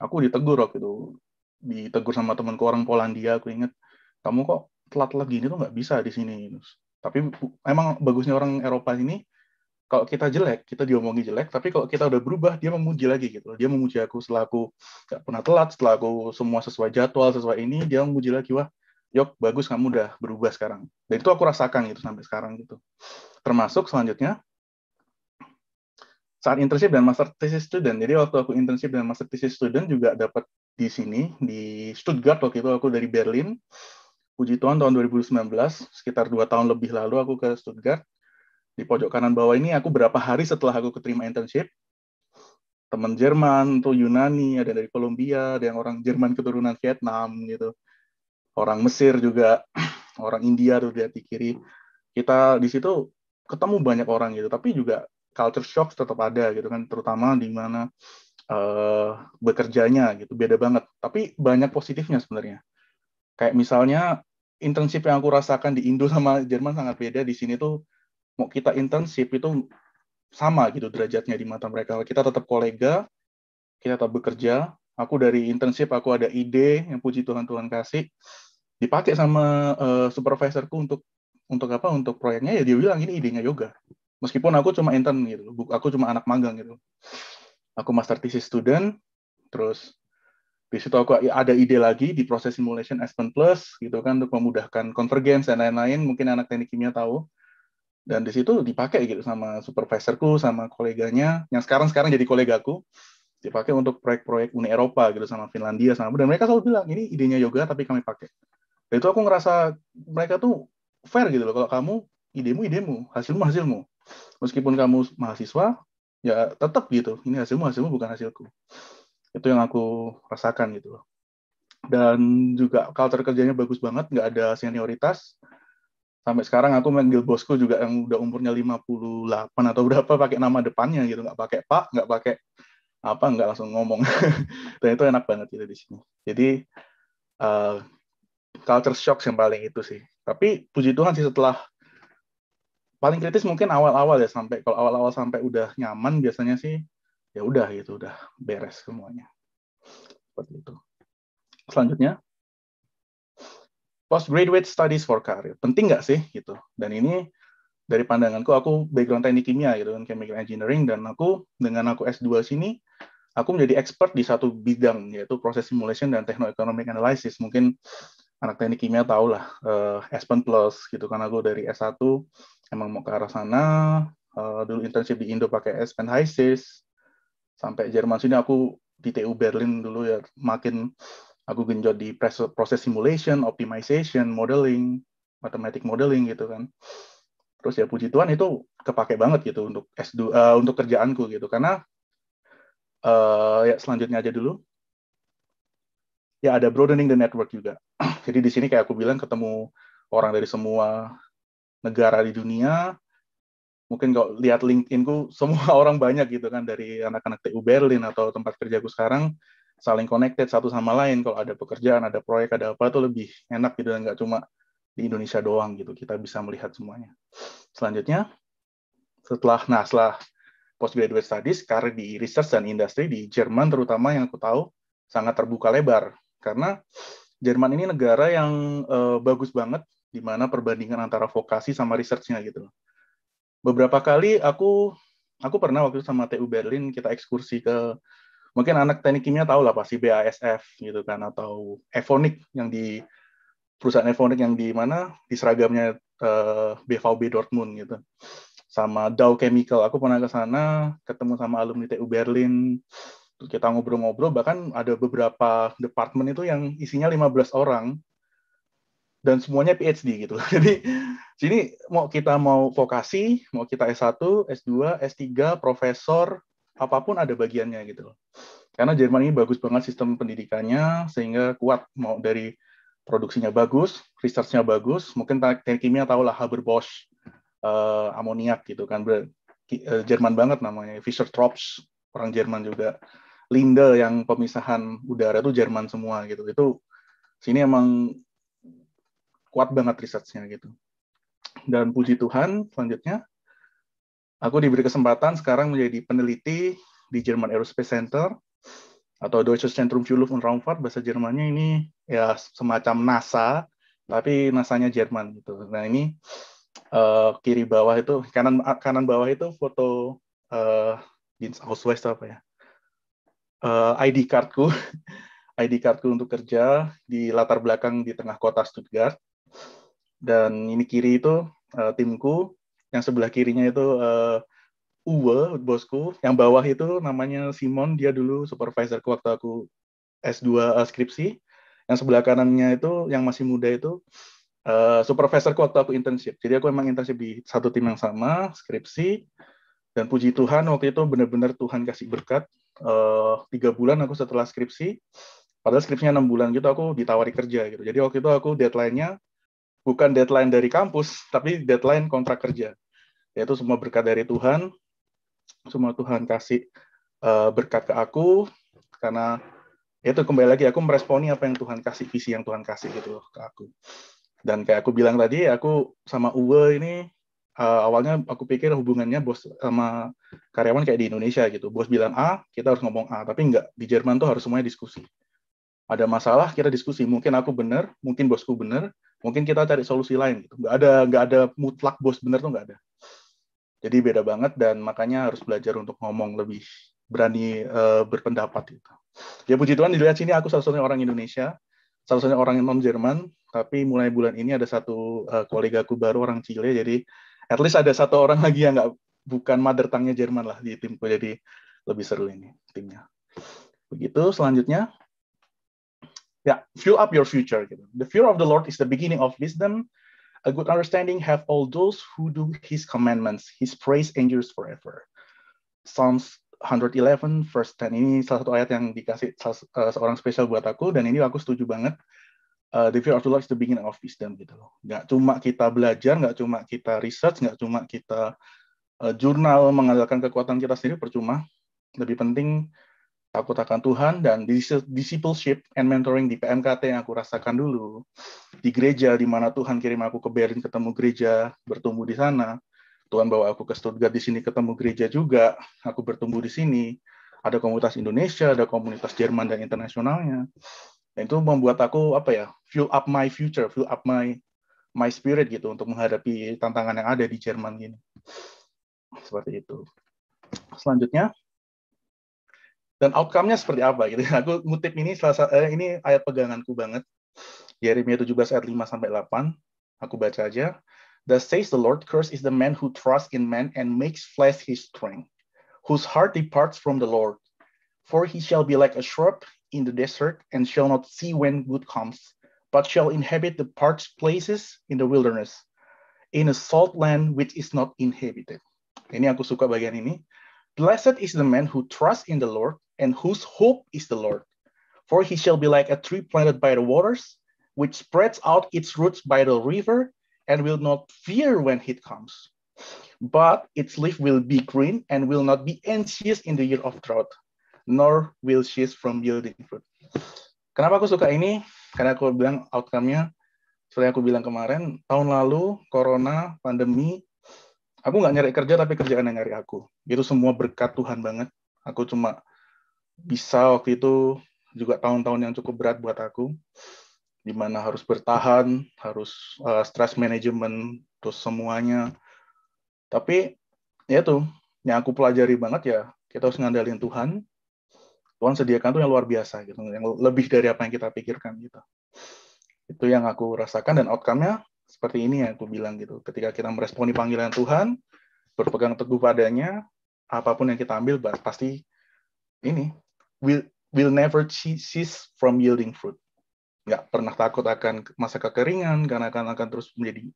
Aku ditegur waktu itu, ditegur sama temanku orang Polandia, aku inget, kamu kok telat-telat gini tuh nggak bisa di sini. Tapi emang bagusnya orang Eropa ini, kalau kita jelek, kita diomongi jelek, tapi kalau kita udah berubah, dia memuji lagi gitu. Dia memuji aku setelah aku nggak pernah telat, setelah aku semua sesuai jadwal, sesuai ini, dia memuji lagi, wah, Yok, bagus kamu udah berubah sekarang. Dan itu aku rasakan gitu sampai sekarang gitu. Termasuk selanjutnya, saat internship dan master thesis student. Jadi waktu aku internship dan master thesis student juga dapat di sini, di Stuttgart waktu itu aku dari Berlin. Puji Tuhan tahun 2019, sekitar 2 tahun lebih lalu aku ke Stuttgart. Di pojok kanan bawah ini aku berapa hari setelah aku keterima internship, teman Jerman, tuh Yunani, ada dari Kolombia, ada yang orang Jerman keturunan Vietnam gitu. Orang Mesir juga, orang India tuh di kiri. Kita di situ ketemu banyak orang gitu, tapi juga culture shock tetap ada gitu kan, terutama di mana bekerjanya gitu, beda banget. Tapi banyak positifnya sebenarnya. Kayak misalnya internship yang aku rasakan di Indo sama Jerman sangat beda. Di sini tuh mau kita internship itu sama gitu derajatnya di mata mereka. Kita tetap kolega, kita tetap bekerja. Aku dari internship aku ada ide yang puji Tuhan kasih, dipakai sama supervisorku untuk apa? Untuk proyeknya, ya dia bilang ini idenya yoga. Meskipun aku cuma intern gitu, aku cuma anak magang gitu. Aku master thesis student, terus di situ aku ada ide lagi di proses simulation Aspen Plus gitu kan, untuk memudahkan convergence dan lain-lain. Mungkin anak teknik kimia tahu. Dan di situ dipakai gitu sama supervisorku, sama koleganya yang sekarang jadi kolegaku, dipakai untuk proyek-proyek Uni Eropa gitu, sama Finlandia sama, dan mereka selalu bilang ini idenya yoga tapi kami pakai. Dan itu aku ngerasa mereka tuh fair gitu loh. Kalau kamu idemu, hasilmu. Meskipun kamu mahasiswa, ya tetap gitu. Ini hasilmu bukan hasilku. Itu yang aku rasakan gitu loh. Dan juga culture kerjanya bagus banget, nggak ada senioritas. Sampai sekarang aku manggil bosku juga yang udah umurnya 58 atau berapa pakai nama depannya gitu, nggak pakai Pak, nggak pakai apa, nggak langsung ngomong. Dan itu enak banget gitu di sini. Jadi culture shock yang paling itu sih. Tapi puji Tuhan sih, setelah paling kritis mungkin awal-awal ya, sampai kalau awal-awal sampai udah nyaman biasanya sih ya udah gitu, udah beres semuanya. Seperti itu. Selanjutnya, postgraduate studies for career. Penting nggak sih gitu? Dan ini dari pandanganku, aku background teknik kimia gitu kan, chemical engineering, dan aku dengan aku S2 sini, aku menjadi expert di satu bidang, yaitu proses simulation dan techno-economic analysis. Mungkin anak teknik kimia tahu lah, Aspen Plus gitu kan, aku dari S1 emang mau ke arah sana, dulu internship di Indo pakai Aspen HYSYS, sampai Jerman sini aku di TU Berlin dulu ya, makin aku genjot di proses simulation, optimization, modeling, mathematic modeling gitu kan. Terus ya puji Tuhan itu kepake banget gitu untuk S2, untuk kerjaanku gitu, karena ya selanjutnya aja dulu. Ya ada broadening the network juga. Jadi di sini kayak aku bilang, ketemu orang dari semua negara di dunia. Mungkin kalau lihat LinkedIn-ku, semua orang banyak gitu kan, dari anak-anak TU Berlin atau tempat kerjaku sekarang, saling connected satu sama lain. Kalau ada pekerjaan, ada proyek, ada apa, itu lebih enak gitu, dan nggak cuma di Indonesia doang gitu, kita bisa melihat semuanya. Selanjutnya, setelah postgraduate studies, karir di research dan industri di Jerman terutama, yang aku tahu sangat terbuka lebar, karena Jerman ini negara yang bagus banget, di mana perbandingan antara vokasi sama research-nya gitu. Beberapa kali aku pernah waktu itu sama TU Berlin, kita ekskursi ke, mungkin anak teknik kimia tahu lah pasti BASF gitu kan, atau Evonik, yang di perusahaan Evonik yang di mana, di seragamnya BVB Dortmund gitu, sama Dow Chemical. Aku pernah ke sana, ketemu sama alumni TU Berlin, terus kita ngobrol-ngobrol, bahkan ada beberapa departemen itu yang isinya 15 orang, dan semuanya PhD gitu. Jadi sini mau kita mau vokasi, mau kita S1, S2, S3, profesor, apapun ada bagiannya gitu. Karena Jerman ini bagus banget sistem pendidikannya, sehingga kuat, mau dari produksinya bagus, research-nya bagus. Mungkin teknik kimia tahu lah, Haber-Bosch, amoniak gitu kan, Jerman banget namanya, Fischer-Tropsch, orang Jerman juga. Linde yang pemisahan udara itu Jerman semua gitu. Itu sini emang kuat banget research-nya gitu. Dan puji Tuhan, selanjutnya aku diberi kesempatan sekarang menjadi peneliti di German Aerospace Center, atau Deutsches Zentrum für Luft- und Raumfahrt, bahasa Jermannya ini ya semacam NASA, tapi NASA-nya Jerman gitu. Nah ini kiri bawah itu, kanan bawah itu foto Dienstausweis apa ya, ID cardku, ID cardku untuk kerja, di latar belakang di tengah kota Stuttgart. Dan ini kiri itu timku, yang sebelah kirinya itu Uwe, bosku. Yang bawah itu namanya Simon, dia dulu supervisorku waktu aku S2 skripsi. Yang sebelah kanannya itu, yang masih muda itu, supervisorku waktu aku internship. Jadi aku emang internship di satu tim yang sama, skripsi. Dan puji Tuhan, waktu itu benar-benar Tuhan kasih berkat. 3 bulan aku setelah skripsi, padahal skripsinya 6 bulan gitu, aku ditawari kerja gitu. Jadi waktu itu aku deadline-nya bukan deadline dari kampus, tapi deadline kontrak kerja. Yaitu semua berkat dari Tuhan. Semua Tuhan kasih berkat ke aku, karena itu kembali lagi aku meresponi apa yang Tuhan kasih, visi yang Tuhan kasih gitu loh ke aku. Dan kayak aku bilang tadi, aku sama Uwe ini awalnya aku pikir hubungannya bos sama karyawan kayak di Indonesia gitu. Bos bilang A, kita harus ngomong A, tapi enggak. Di Jerman tuh harus semuanya diskusi. Ada masalah, kita diskusi. Mungkin aku benar, mungkin bosku benar, mungkin kita cari solusi lain gitu. Nggak ada mutlak bos benar tuh, nggak ada. Jadi beda banget, dan makanya harus belajar untuk ngomong lebih berani berpendapat gitu. Ya puji Tuhan, dilihat sini aku salah satunya orang Indonesia, salah satunya orang non-Jerman, tapi mulai bulan ini ada satu kolegaku baru, orang Chile, jadi at least ada satu orang lagi yang bukan mother tongue-nya Jerman lah di timku, jadi lebih seru ini timnya. Begitu, selanjutnya, ya, fill up your future. Gitu. The fear of the Lord is the beginning of wisdom. A good understanding have all those who do His commandments. His praise endures forever. Psalms 111 verse 10 ini salah satu ayat yang dikasih seorang spesial buat aku, dan ini aku setuju banget. The fear of the Lord is the beginning of wisdom gitu loh. Nggak cuma kita belajar, nggak cuma kita research, nggak cuma kita jurnal mengandalkan kekuatan kita sendiri, percuma. Lebih penting takut akan Tuhan, dan discipleship and mentoring di PMKT yang aku rasakan dulu, di gereja di mana Tuhan kirim aku ke Berlin, ketemu gereja, bertumbuh di sana, Tuhan bawa aku ke Stuttgart, di sini ketemu gereja juga, aku bertumbuh di sini, ada komunitas Indonesia, ada komunitas Jerman dan internasionalnya. Dan itu membuat aku fuel up my future, fuel up my spirit gitu untuk menghadapi tantangan yang ada di Jerman gini. Seperti itu. Selanjutnya, dan outcome-nya seperti apa gitu. Aku ngutip ini ini ayat peganganku banget. Yeremia 17 ayat 5 sampai 8. Aku baca aja. Thus says the Lord, cursed is the man who trusts in man and makes flesh his strength, whose heart departs from the Lord. For he shall be like a shrub in the desert and shall not see when good comes, but shall inhabit the parched places in the wilderness, in a salt land which is not inhabited. Ini aku suka bagian ini. Blessed is the man who trusts in the Lord and whose hope is the Lord. For he shall be like a tree planted by the waters, which spreads out its roots by the river, and will not fear when heat comes. But its leaf will be green and will not be anxious in the year of drought, nor will cease from yielding fruit. Kenapa aku suka ini? Karena aku bilang outcome-nya, seperti aku bilang kemarin, tahun lalu, corona, pandemi, aku nggak nyari kerja, tapi kerjaan yang nyari aku. Itu semua berkat Tuhan banget. Aku cuma bisa waktu itu juga tahun-tahun yang cukup berat buat aku, di mana harus bertahan, harus stress management, terus semuanya. Tapi ya itu, yang aku pelajari banget ya, kita harus ngandalin Tuhan. Tuhan sediakan tuh yang luar biasa gitu, yang lebih dari apa yang kita pikirkan gitu. Itu yang aku rasakan, dan outcome-nya seperti ini yang aku bilang gitu. Ketika kita meresponi panggilan Tuhan, berpegang teguh padanya, apapun yang kita ambil pasti ini will never cease from yielding fruit. Nggak pernah takut akan masa kekeringan, karena akan terus menjadi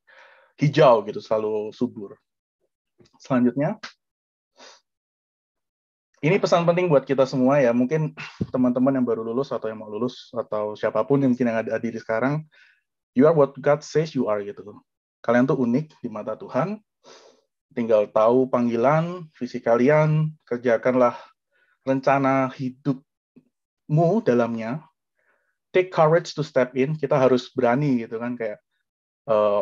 hijau gitu, selalu subur. Selanjutnya, ini pesan penting buat kita semua ya, mungkin teman-teman yang baru lulus atau yang mau lulus atau siapapun yang mungkin yang ada di sekarang, you are what God says you are gitu. Kalian tuh unik di mata Tuhan, tinggal tahu panggilan, visi kalian, kerjakanlah rencana hidupmu dalamnya. Take courage to step in, kita harus berani gitu kan, kayak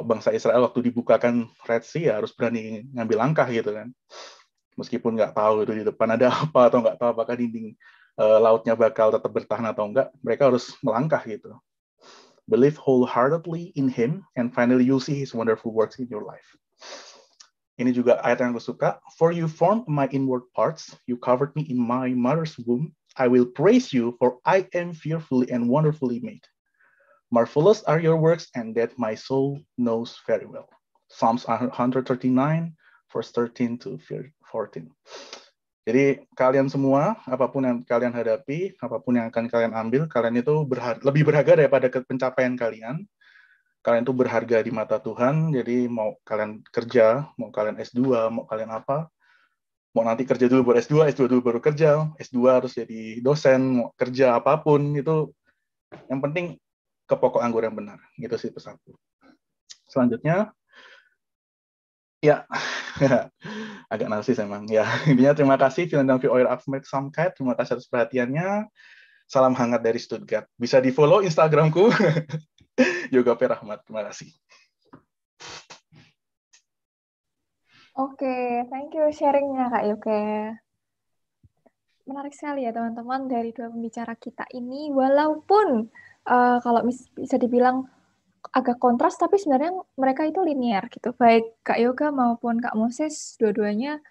bangsa Israel waktu dibukakan Red Sea ya harus berani ngambil langkah gitu kan, meskipun nggak tahu itu di depan ada apa, atau nggak tahu apakah dinding lautnya bakal tetap bertahan atau enggak, mereka harus melangkah gitu. Believe wholeheartedly in Him and finally you'll see His wonderful works in your life. Ini juga ayat yang aku suka. For you formed my inward parts, you covered me in my mother's womb. I will praise you, for I am fearfully and wonderfully made. Marvelous are your works, and that my soul knows very well. Psalms 139, verse 13 to 14. Jadi kalian semua, apapun yang kalian hadapi, apapun yang akan kalian ambil, kalian itu lebih berharga daripada pencapaian kalian. Kalian itu berharga di mata Tuhan, jadi mau kalian kerja, mau kalian S2, mau kalian apa, mau nanti kerja dulu baru S2, S2 dulu baru kerja, S2 harus jadi dosen, mau kerja apapun, itu yang penting ke pokok anggur yang benar. Gitu sih pesanku. Selanjutnya, ya, agak narsis emang. Ya, intinya terima kasih Vielen Dank für eure Aufmerksamkeit. Terima kasih atas perhatiannya. Salam hangat dari Stuttgart. Bisa di-follow Instagramku, Yoga Perahmat. Terima kasih. Oke, thank you sharingnya Kak Yoga. Menarik sekali ya teman-teman dari dua pembicara kita ini, walaupun kalau bisa dibilang agak kontras, tapi sebenarnya mereka itu linear gitu. Baik Kak Yoga maupun Kak Moses, dua-duanya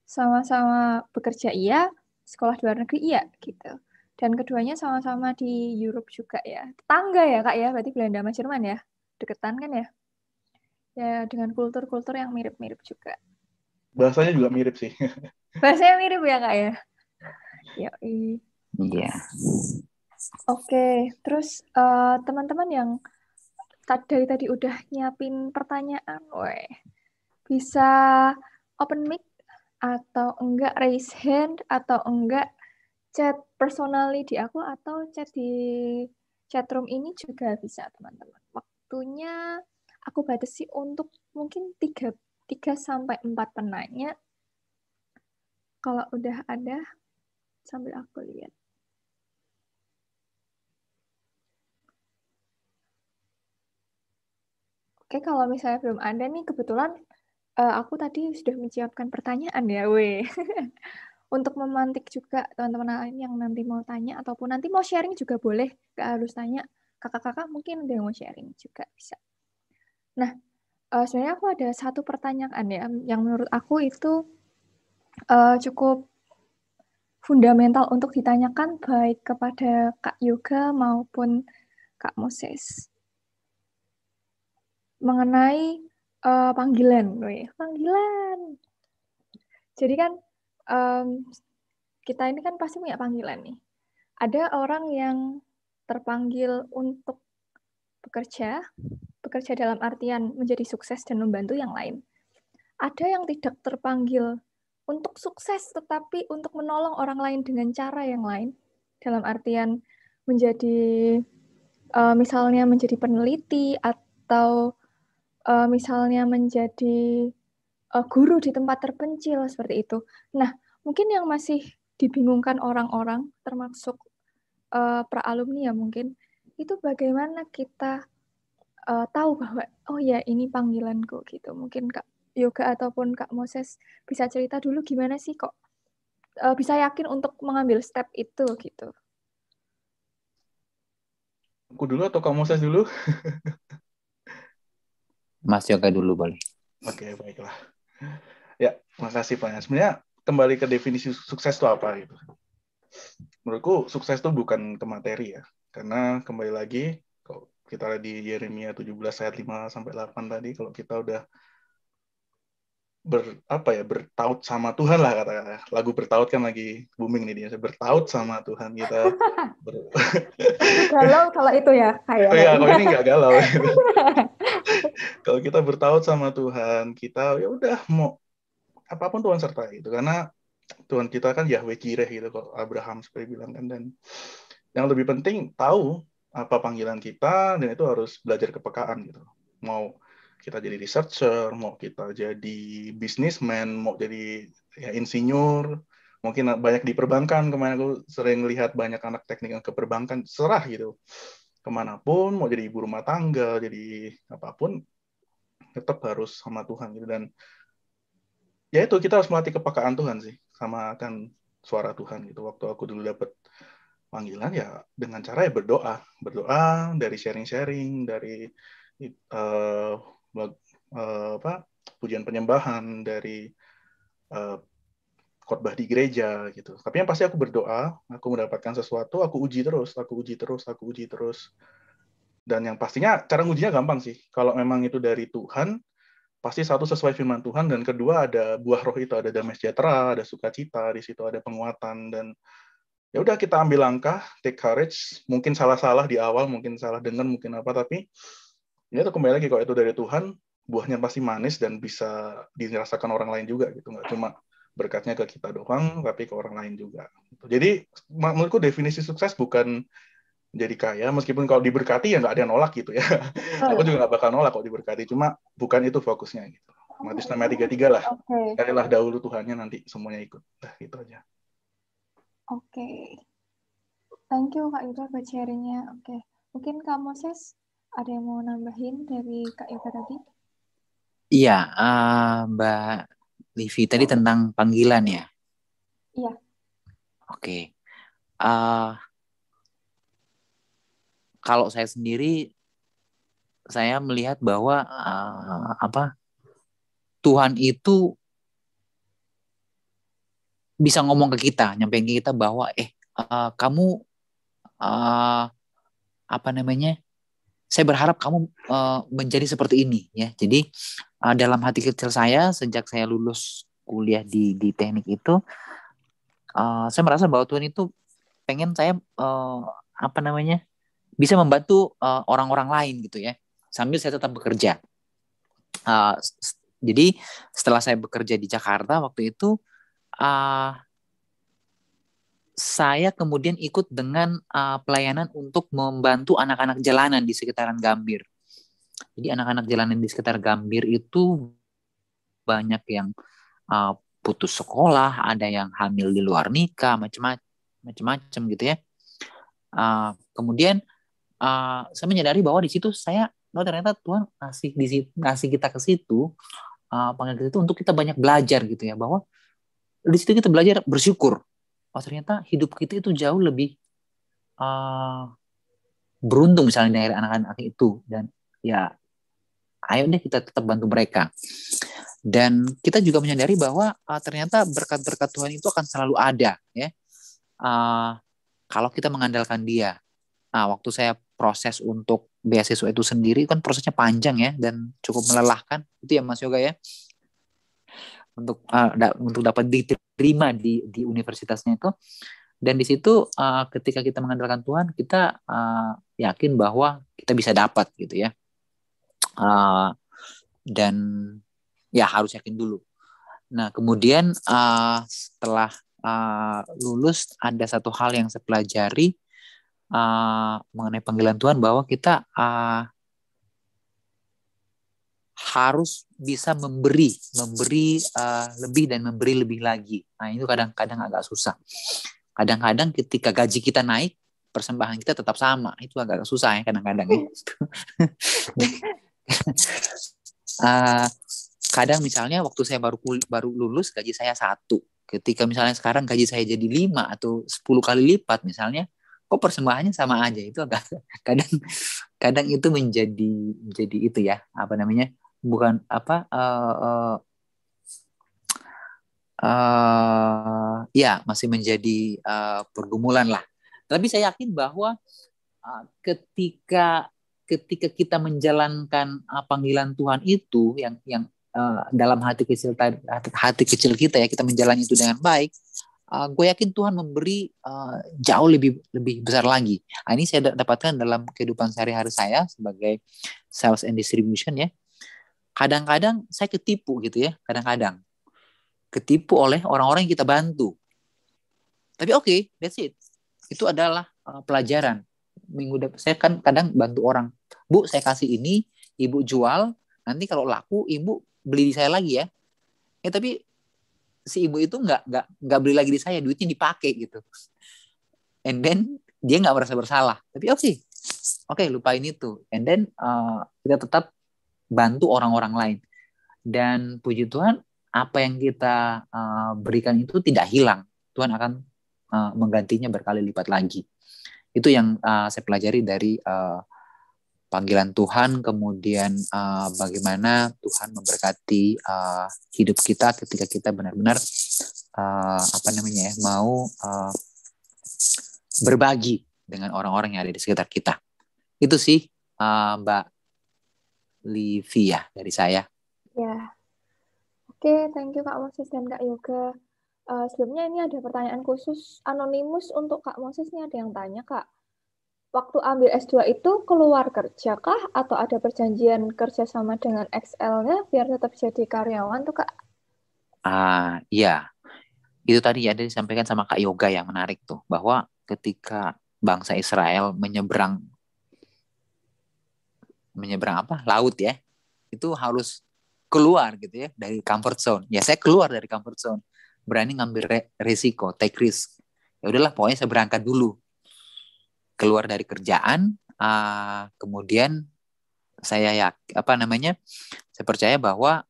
sama-sama bekerja iya, sekolah di luar negeri iya gitu. Dan keduanya sama-sama di Europe juga ya. Tetangga ya Kak ya, berarti Belanda sama Jerman ya. Deketan kan ya? Ya dengan kultur-kultur yang mirip-mirip juga. Bahasanya juga mirip sih. Bahasanya mirip ya Kak ya? Iya. Oke, terus teman-teman yang dari tadi udah nyiapin pertanyaan, bisa open mic atau enggak raise hand atau enggak chat personally di aku atau chat di chatroom ini juga bisa teman-teman. Waktunya aku batasi untuk mungkin 3 sampai 4 penanya. Kalau udah ada, sambil aku lihat. Oke, kalau misalnya belum ada nih, kebetulan Aku tadi sudah menyiapkan pertanyaan ya, weh. Untuk memantik juga teman-teman lain yang nanti mau tanya ataupun nanti mau sharing juga boleh. Gak harus tanya. Kakak-kakak mungkin ada yang mau sharing juga bisa. Nah, sebenarnya aku ada satu pertanyaan ya yang menurut aku itu cukup fundamental untuk ditanyakan baik kepada Kak Yoga maupun Kak Moses mengenai panggilan, weh. Panggilan. Jadi kan kita ini kan pasti punya panggilan nih. Ada orang yang terpanggil untuk bekerja dalam artian menjadi sukses dan membantu yang lain. Ada yang tidak terpanggil untuk sukses, tetapi untuk menolong orang lain dengan cara yang lain. Dalam artian menjadi, misalnya menjadi peneliti, atau misalnya menjadi guru di tempat terpencil, seperti itu. Nah, mungkin yang masih dibingungkan orang-orang, termasuk pra-alumni ya mungkin, itu bagaimana kita tahu bahwa, oh ya ini panggilanku gitu. Mungkin Kak Yoga ataupun Kak Moses bisa cerita dulu gimana sih kok bisa yakin untuk mengambil step itu gitu. Aku dulu atau kamu Moses dulu? Mas Yoga dulu boleh. Oke, baiklah. Ya, makasih Pak. Sebenarnya kembali ke definisi sukses itu apa gitu. Menurutku sukses itu bukan ke materi ya. Karena kembali lagi, kalau kita lihat di Yeremia 17 ayat 5 sampai 8 tadi, kalau kita udah bertaut sama Tuhan lah, kata lagu bertaut kan lagi booming nih dia, bertaut sama Tuhan kita. Galau kalau itu ya kayak. Oh ya, kalau ini nggak galau. Kalau kita bertaut sama Tuhan, kita ya udah mau apapun Tuhan sertai itu, karena Tuhan kita kan Yahweh Jireh gitu, kalau Abraham seperti bilang kan. Dan yang lebih penting tahu apa panggilan kita, dan itu harus belajar kepekaan gitu. Mau kita jadi researcher, mau kita jadi businessman, mau jadi ya insinyur, mungkin banyak di perbankan. Kemarin aku sering lihat banyak anak teknik yang ke perbankan, serah gitu. Kemanapun, mau jadi ibu rumah tangga, jadi apapun, tetap harus sama Tuhan gitu. Dan ya itu, kita harus melatih kepekaan Tuhan sih, sama kan suara Tuhan gitu. Waktu aku dulu dapat panggilan ya dengan cara ya berdoa dari sharing-sharing, dari pujian penyembahan, dari khotbah di gereja gitu. Tapi yang pasti aku berdoa, aku mendapatkan sesuatu, aku uji terus. Dan yang pastinya cara ngujinya gampang sih. Kalau memang itu dari Tuhan, pasti satu sesuai firman Tuhan, dan kedua ada buah roh itu, ada damai sejahtera, ada sukacita, di situ ada penguatan. Dan ya udah, kita ambil langkah, take courage. Mungkin salah-salah di awal, mungkin salah dengar, mungkin apa, tapi ya itu kembali lagi, kalau itu dari Tuhan, buahnya pasti manis dan bisa dirasakan orang lain juga gitu. Nggak cuma berkatnya ke kita doang, tapi ke orang lain juga. Jadi menurutku definisi sukses bukan jadi kaya, meskipun kalau diberkati ya nggak ada yang nolak gitu ya. Aku juga nggak bakal nolak kalau diberkati, cuma bukan itu fokusnya gitu. Matius 6:33 lah. Oke. Carilah dahulu Tuhannya, nanti semuanya ikut. Nah, gitu aja. Oke. Thank you Kak Yoga buat sharingnya. Oke. Mungkin Kak Moses ada yang mau nambahin dari Kak Yoga tadi? Iya, Mbak Livi tadi tentang panggilan ya. Iya. Oke. Kalau saya sendiri, saya melihat bahwa Tuhan itu bisa ngomong ke kita, nyampein ke kita bahwa kamu saya berharap kamu menjadi seperti ini ya. Jadi dalam hati kecil saya, sejak saya lulus kuliah di teknik itu, saya merasa bahwa Tuhan itu pengen saya bisa membantu orang-orang lain gitu ya, sambil saya tetap bekerja. Jadi setelah saya bekerja di Jakarta waktu itu, saya kemudian ikut dengan pelayanan untuk membantu anak-anak jalanan di sekitaran Gambir. Jadi anak-anak jalanan di sekitar Gambir itu banyak yang putus sekolah, ada yang hamil di luar nikah, macam-macam gitu ya. Kemudian saya menyadari bahwa di situ ternyata Tuhan ngasih kita ke situ panggil kita itu untuk kita banyak belajar gitu ya, bahwa di situ kita belajar bersyukur. Oh ternyata hidup kita itu jauh lebih beruntung misalnya dari anak-anak itu, dan ya ayo deh kita tetap bantu mereka. Dan kita juga menyadari bahwa ternyata berkat-berkat Tuhan itu akan selalu ada ya. Kalau kita mengandalkan Dia. Waktu saya proses untuk beasiswa itu sendiri kan prosesnya panjang ya dan cukup melelahkan itu ya Mas Yoga ya. Untuk dapat diterima di universitasnya itu. Dan di situ ketika kita mengandalkan Tuhan, kita yakin bahwa kita bisa dapat gitu ya. Dan ya harus yakin dulu. Nah kemudian setelah lulus ada satu hal yang saya pelajari mengenai panggilan Tuhan, bahwa kita harus bisa memberi lebih dan memberi lebih lagi. Nah itu kadang-kadang agak susah. Kadang-kadang ketika gaji kita naik, persembahan kita tetap sama. Itu agak susah ya kadang-kadang ya. Kadang misalnya waktu saya baru lulus gaji saya 1. Ketika misalnya sekarang gaji saya jadi 5 atau 10 kali lipat misalnya, kok persembahannya sama aja. Itu agak kadang itu menjadi itu ya, apa namanya? Bukan apa ya masih menjadi pergumulan lah. Tapi saya yakin bahwa ketika kita menjalankan panggilan Tuhan itu yang dalam hati kecil kita ya, kita menjalani itu dengan baik, gue yakin Tuhan memberi jauh lebih besar lagi. Ini saya dapatkan dalam kehidupan sehari-hari saya sebagai sales and distribution ya. Kadang-kadang saya ketipu gitu ya, kadang-kadang ketipu oleh orang-orang yang kita bantu. Tapi oke, that's it. Itu adalah pelajaran. Saya kan kadang bantu orang. Bu, saya kasih ini, ibu jual. Nanti kalau laku, ibu beli di saya lagi ya. Tapi si ibu itu nggak beli lagi di saya, duitnya dipakai gitu. And then dia nggak merasa bersalah. Tapi oke, lupain itu. And then kita tetap bantu orang-orang lain. Dan puji Tuhan, apa yang kita berikan itu tidak hilang. Tuhan akan menggantinya berkali lipat lagi. Itu yang saya pelajari dari panggilan Tuhan, kemudian bagaimana Tuhan memberkati hidup kita ketika kita benar-benar mau berbagi dengan orang-orang yang ada di sekitar kita. Itu sih Mbak Livia dari saya. Ya, oke, thank you Kak Moses dan Kak Yoga. Sebelumnya ini ada pertanyaan khusus anonimus untuk Kak Moses. Ini ada yang tanya, Kak. Waktu ambil S2 itu keluar kerja kah? Atau ada perjanjian kerja sama dengan XL-nya biar tetap jadi karyawan tuh, Kak? Iya. Itu tadi ya disampaikan sama Kak Yoga yang menarik tuh. Bahwa ketika bangsa Israel menyeberang laut ya, itu harus keluar gitu ya dari comfort zone. Ya saya keluar dari comfort zone, berani ngambil risiko, take risk. Ya udahlah, pokoknya saya berangkat dulu, keluar dari kerjaan. Kemudian saya saya percaya bahwa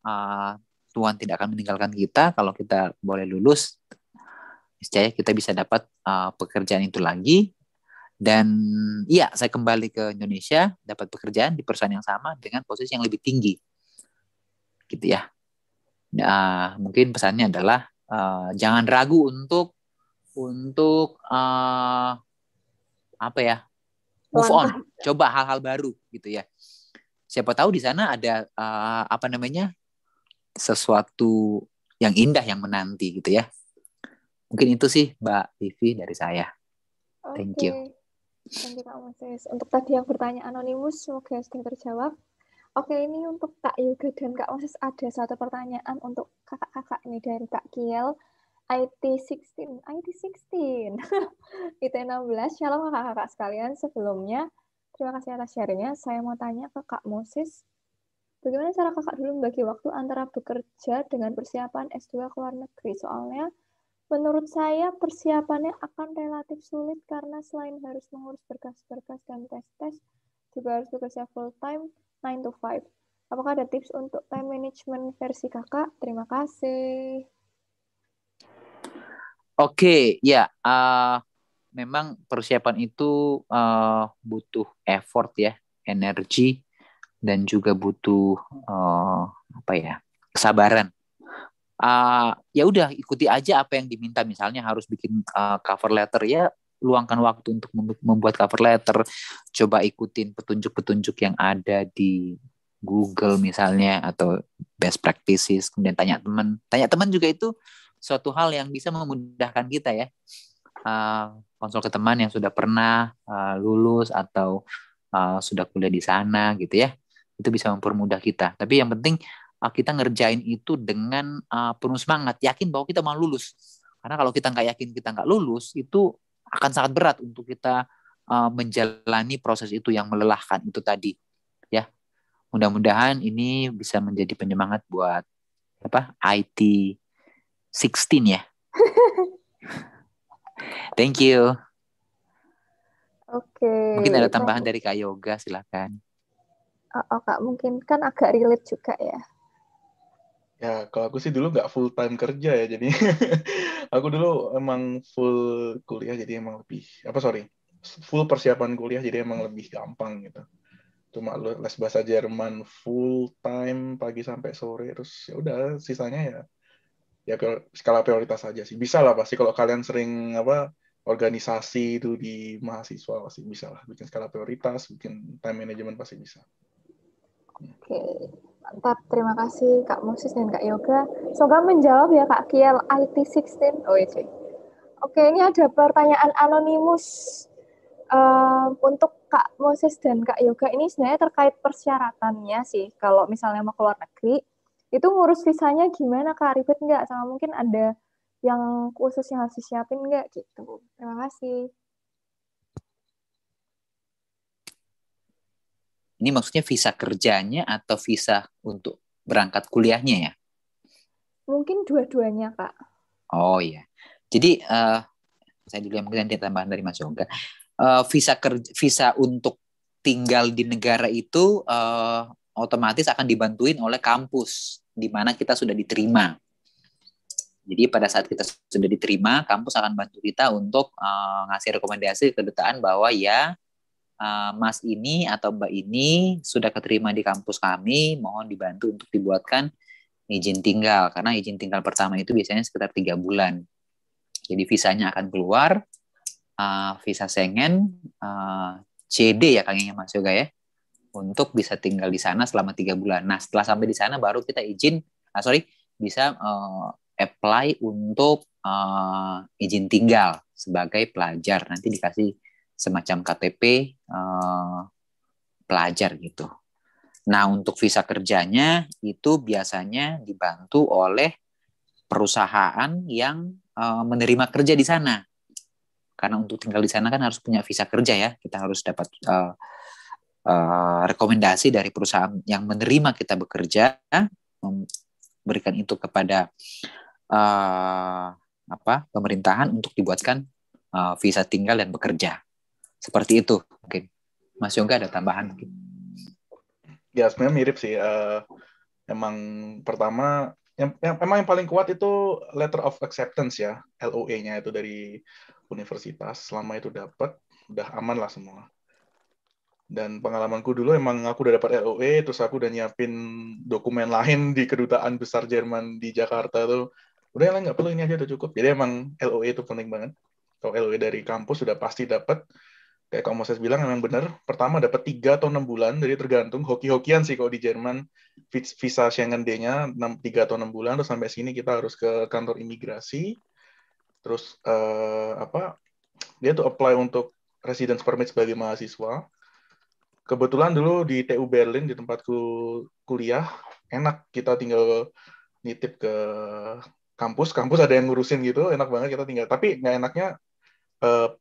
Tuhan tidak akan meninggalkan kita. Kalau kita boleh lulus, niscaya kita bisa dapat pekerjaan itu lagi. Dan iya, saya kembali ke Indonesia, dapat pekerjaan di perusahaan yang sama dengan posisi yang lebih tinggi, gitu ya. Mungkin pesannya adalah jangan ragu untuk move on, coba hal-hal baru, gitu ya. Siapa tahu di sana ada sesuatu yang indah yang menanti, gitu ya. Mungkin itu sih Mbak Vivi dari saya. Thank you. Thank you Kak Moses. Untuk tadi yang bertanya anonimus, semoga sudah terjawab. Oke, ini untuk Kak Yoga dan Kak Moses ada satu pertanyaan untuk kakak-kakak ini dari Kak Kiel. IT16. IT16. Shalom kakak-kakak sekalian. Sebelumnya, terima kasih atas sharingnya. Saya mau tanya ke Kak Moses, bagaimana cara kakak dulu membagi waktu antara bekerja dengan persiapan S2 ke luar negeri? Soalnya, menurut saya persiapannya akan relatif sulit karena selain harus mengurus berkas-berkas dan tes-tes, juga harus bekerja full time 9 to 5. Apakah ada tips untuk time management versi kakak? Terima kasih. Oke, ya, memang persiapan itu butuh effort ya, energi, dan juga butuh apa ya, kesabaran. Ya udah ikuti aja apa yang diminta, misalnya harus bikin cover letter, ya luangkan waktu untuk membuat cover letter, coba ikutin petunjuk-petunjuk yang ada di Google misalnya, atau best practices, kemudian tanya teman juga itu suatu hal yang bisa memudahkan kita ya. Konsul ke teman yang sudah pernah lulus atau sudah kuliah di sana gitu ya, itu bisa mempermudah kita. Tapi yang penting kita ngerjain itu dengan penuh semangat, yakin bahwa kita mau lulus. Karena kalau kita nggak yakin kita nggak lulus, itu akan sangat berat untuk kita menjalani proses itu yang melelahkan itu tadi. Ya, mudah-mudahan ini bisa menjadi penyemangat buat IT 16 ya. Thank you. Oke. Mungkin ada tambahan dari Kak Yoga, silakan. Kak, mungkin kan agak relate juga ya. Ya, kalau aku sih dulu nggak full time kerja ya, jadi aku dulu emang full kuliah, jadi emang full persiapan kuliah, jadi emang lebih gampang gitu. Cuma les bahasa Jerman full time pagi sampai sore, terus ya udah sisanya ya skala prioritas aja sih. Bisa lah pasti kalau kalian sering organisasi itu di mahasiswa, pasti bisa lah bikin skala prioritas, bikin time management pasti bisa. Oke, mantap. Terima kasih Kak Moses dan Kak Yoga. Semoga menjawab ya Kak Kiel IT16. Oh iya. Oke, ini ada pertanyaan anonimus untuk Kak Moses dan Kak Yoga. Ini sebenarnya terkait persyaratannya sih. Kalau misalnya mau keluar negeri, itu ngurus visanya gimana Kak? Ribet nggak? Sama mungkin ada yang khusus yang harus disiapin nggak gitu. Terima kasih. Ini maksudnya visa kerjanya atau visa untuk berangkat kuliahnya ya? Mungkin dua-duanya, Kak. Oh iya. Jadi saya dulu yang mungkin tambahan dari Mas Yoga. Visa untuk tinggal di negara itu otomatis akan dibantuin oleh kampus di mana kita sudah diterima. Jadi pada saat kita sudah diterima, kampus akan bantu kita untuk ngasih rekomendasi ke kedutaan bahwa ya Mas ini atau Mbak ini sudah keterima di kampus kami, mohon dibantu untuk dibuatkan izin tinggal. Karena izin tinggal pertama itu biasanya sekitar 3 bulan. Jadi visanya akan keluar, visa Schengen, CD ya kayaknya Mas Yoga ya, untuk bisa tinggal di sana selama 3 bulan. Nah setelah sampai di sana baru kita bisa apply untuk izin tinggal sebagai pelajar. Nanti dikasih semacam KTP pelajar gitu. Nah untuk visa kerjanya itu biasanya dibantu oleh perusahaan yang menerima kerja di sana. Karena untuk tinggal di sana kan harus punya visa kerja ya. Kita harus dapat rekomendasi dari perusahaan yang menerima kita bekerja, memberikan itu kepada pemerintahan untuk dibuatkan visa tinggal dan bekerja. Seperti itu mungkin. Mas Yoga ada tambahan mungkin? Ya sebenarnya mirip sih. Emang pertama emang yang paling kuat itu letter of acceptance ya, LOA-nya itu dari universitas. Selama itu dapat, udah aman lah semua. Dan pengalamanku dulu emang aku udah dapat LOA, terus aku udah nyiapin dokumen lain di kedutaan besar Jerman di Jakarta tuh. Udah lah, nggak perlu, ini aja udah cukup. Jadi emang LOA itu penting banget. Kalau LOA dari kampus sudah pasti dapat. Kayak Kak Moses bilang emang benar. Pertama dapat 3 atau 6 bulan, jadi tergantung. Hoki-hokian sih kalau di Jerman. Visa Schengen D-nya 3 atau 6 bulan, terus sampai sini kita harus ke kantor imigrasi. Terus dia tuh apply untuk residence permit sebagai mahasiswa. Kebetulan dulu di TU Berlin, di tempatku kuliah, enak kita tinggal nitip ke kampus ada yang ngurusin gitu, enak banget kita tinggal. Tapi nggak enaknya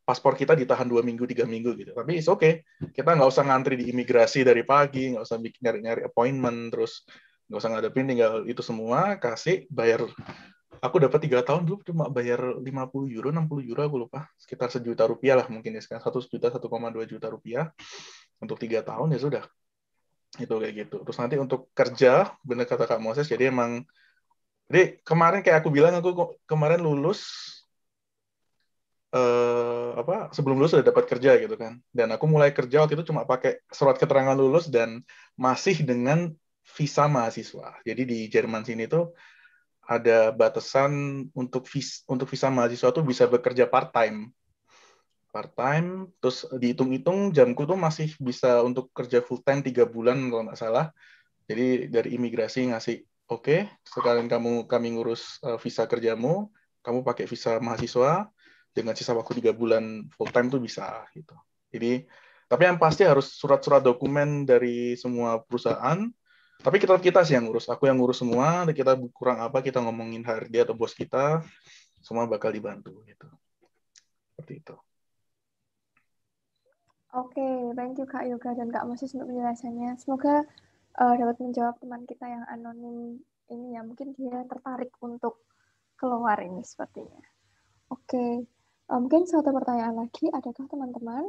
paspor kita ditahan 2 minggu, 3 minggu gitu. Tapi it's okay. Kita nggak usah ngantri di imigrasi dari pagi, nggak usah nyari-nyari appointment, terus nggak usah ngadepin, tinggal itu semua, kasih, bayar. Aku dapat 3 tahun dulu cuma bayar 50 euro, 60 euro, aku lupa. Sekitar 1 juta rupiah lah mungkin ya sekarang. 1 juta, 1,2 juta rupiah. Untuk 3 tahun ya sudah. Itu kayak gitu. Terus nanti untuk kerja, bener kata Kak Moses, jadi kemarin kayak aku bilang, aku kemarin lulus, sebelum lulus sudah dapat kerja gitu kan. Dan aku mulai kerja waktu itu cuma pakai surat keterangan lulus dan masih dengan visa mahasiswa. Jadi di Jerman sini tuh ada batasan untuk visa mahasiswa tuh bisa bekerja part-time, terus dihitung-hitung jamku tuh masih bisa untuk kerja full-time 3 bulan kalau nggak salah. Jadi dari imigrasi ngasih, oke, sekarang kami ngurus visa kerjamu, kamu pakai visa mahasiswa, dengan sisa waktu 3 bulan full-time tuh bisa gitu. Jadi, tapi yang pasti harus surat-surat dokumen dari semua perusahaan, tapi kita sih yang ngurus, aku yang ngurus semua, dan kita kurang apa, kita ngomongin HRD atau bos kita, semua bakal dibantu gitu. Seperti itu. Oke, thank you Kak Yoga dan Kak Moses untuk penjelasannya. Semoga dapat menjawab teman kita yang anonim ini ya. Mungkin dia tertarik untuk keluar ini sepertinya. Oke, mungkin satu pertanyaan lagi. Adakah teman-teman?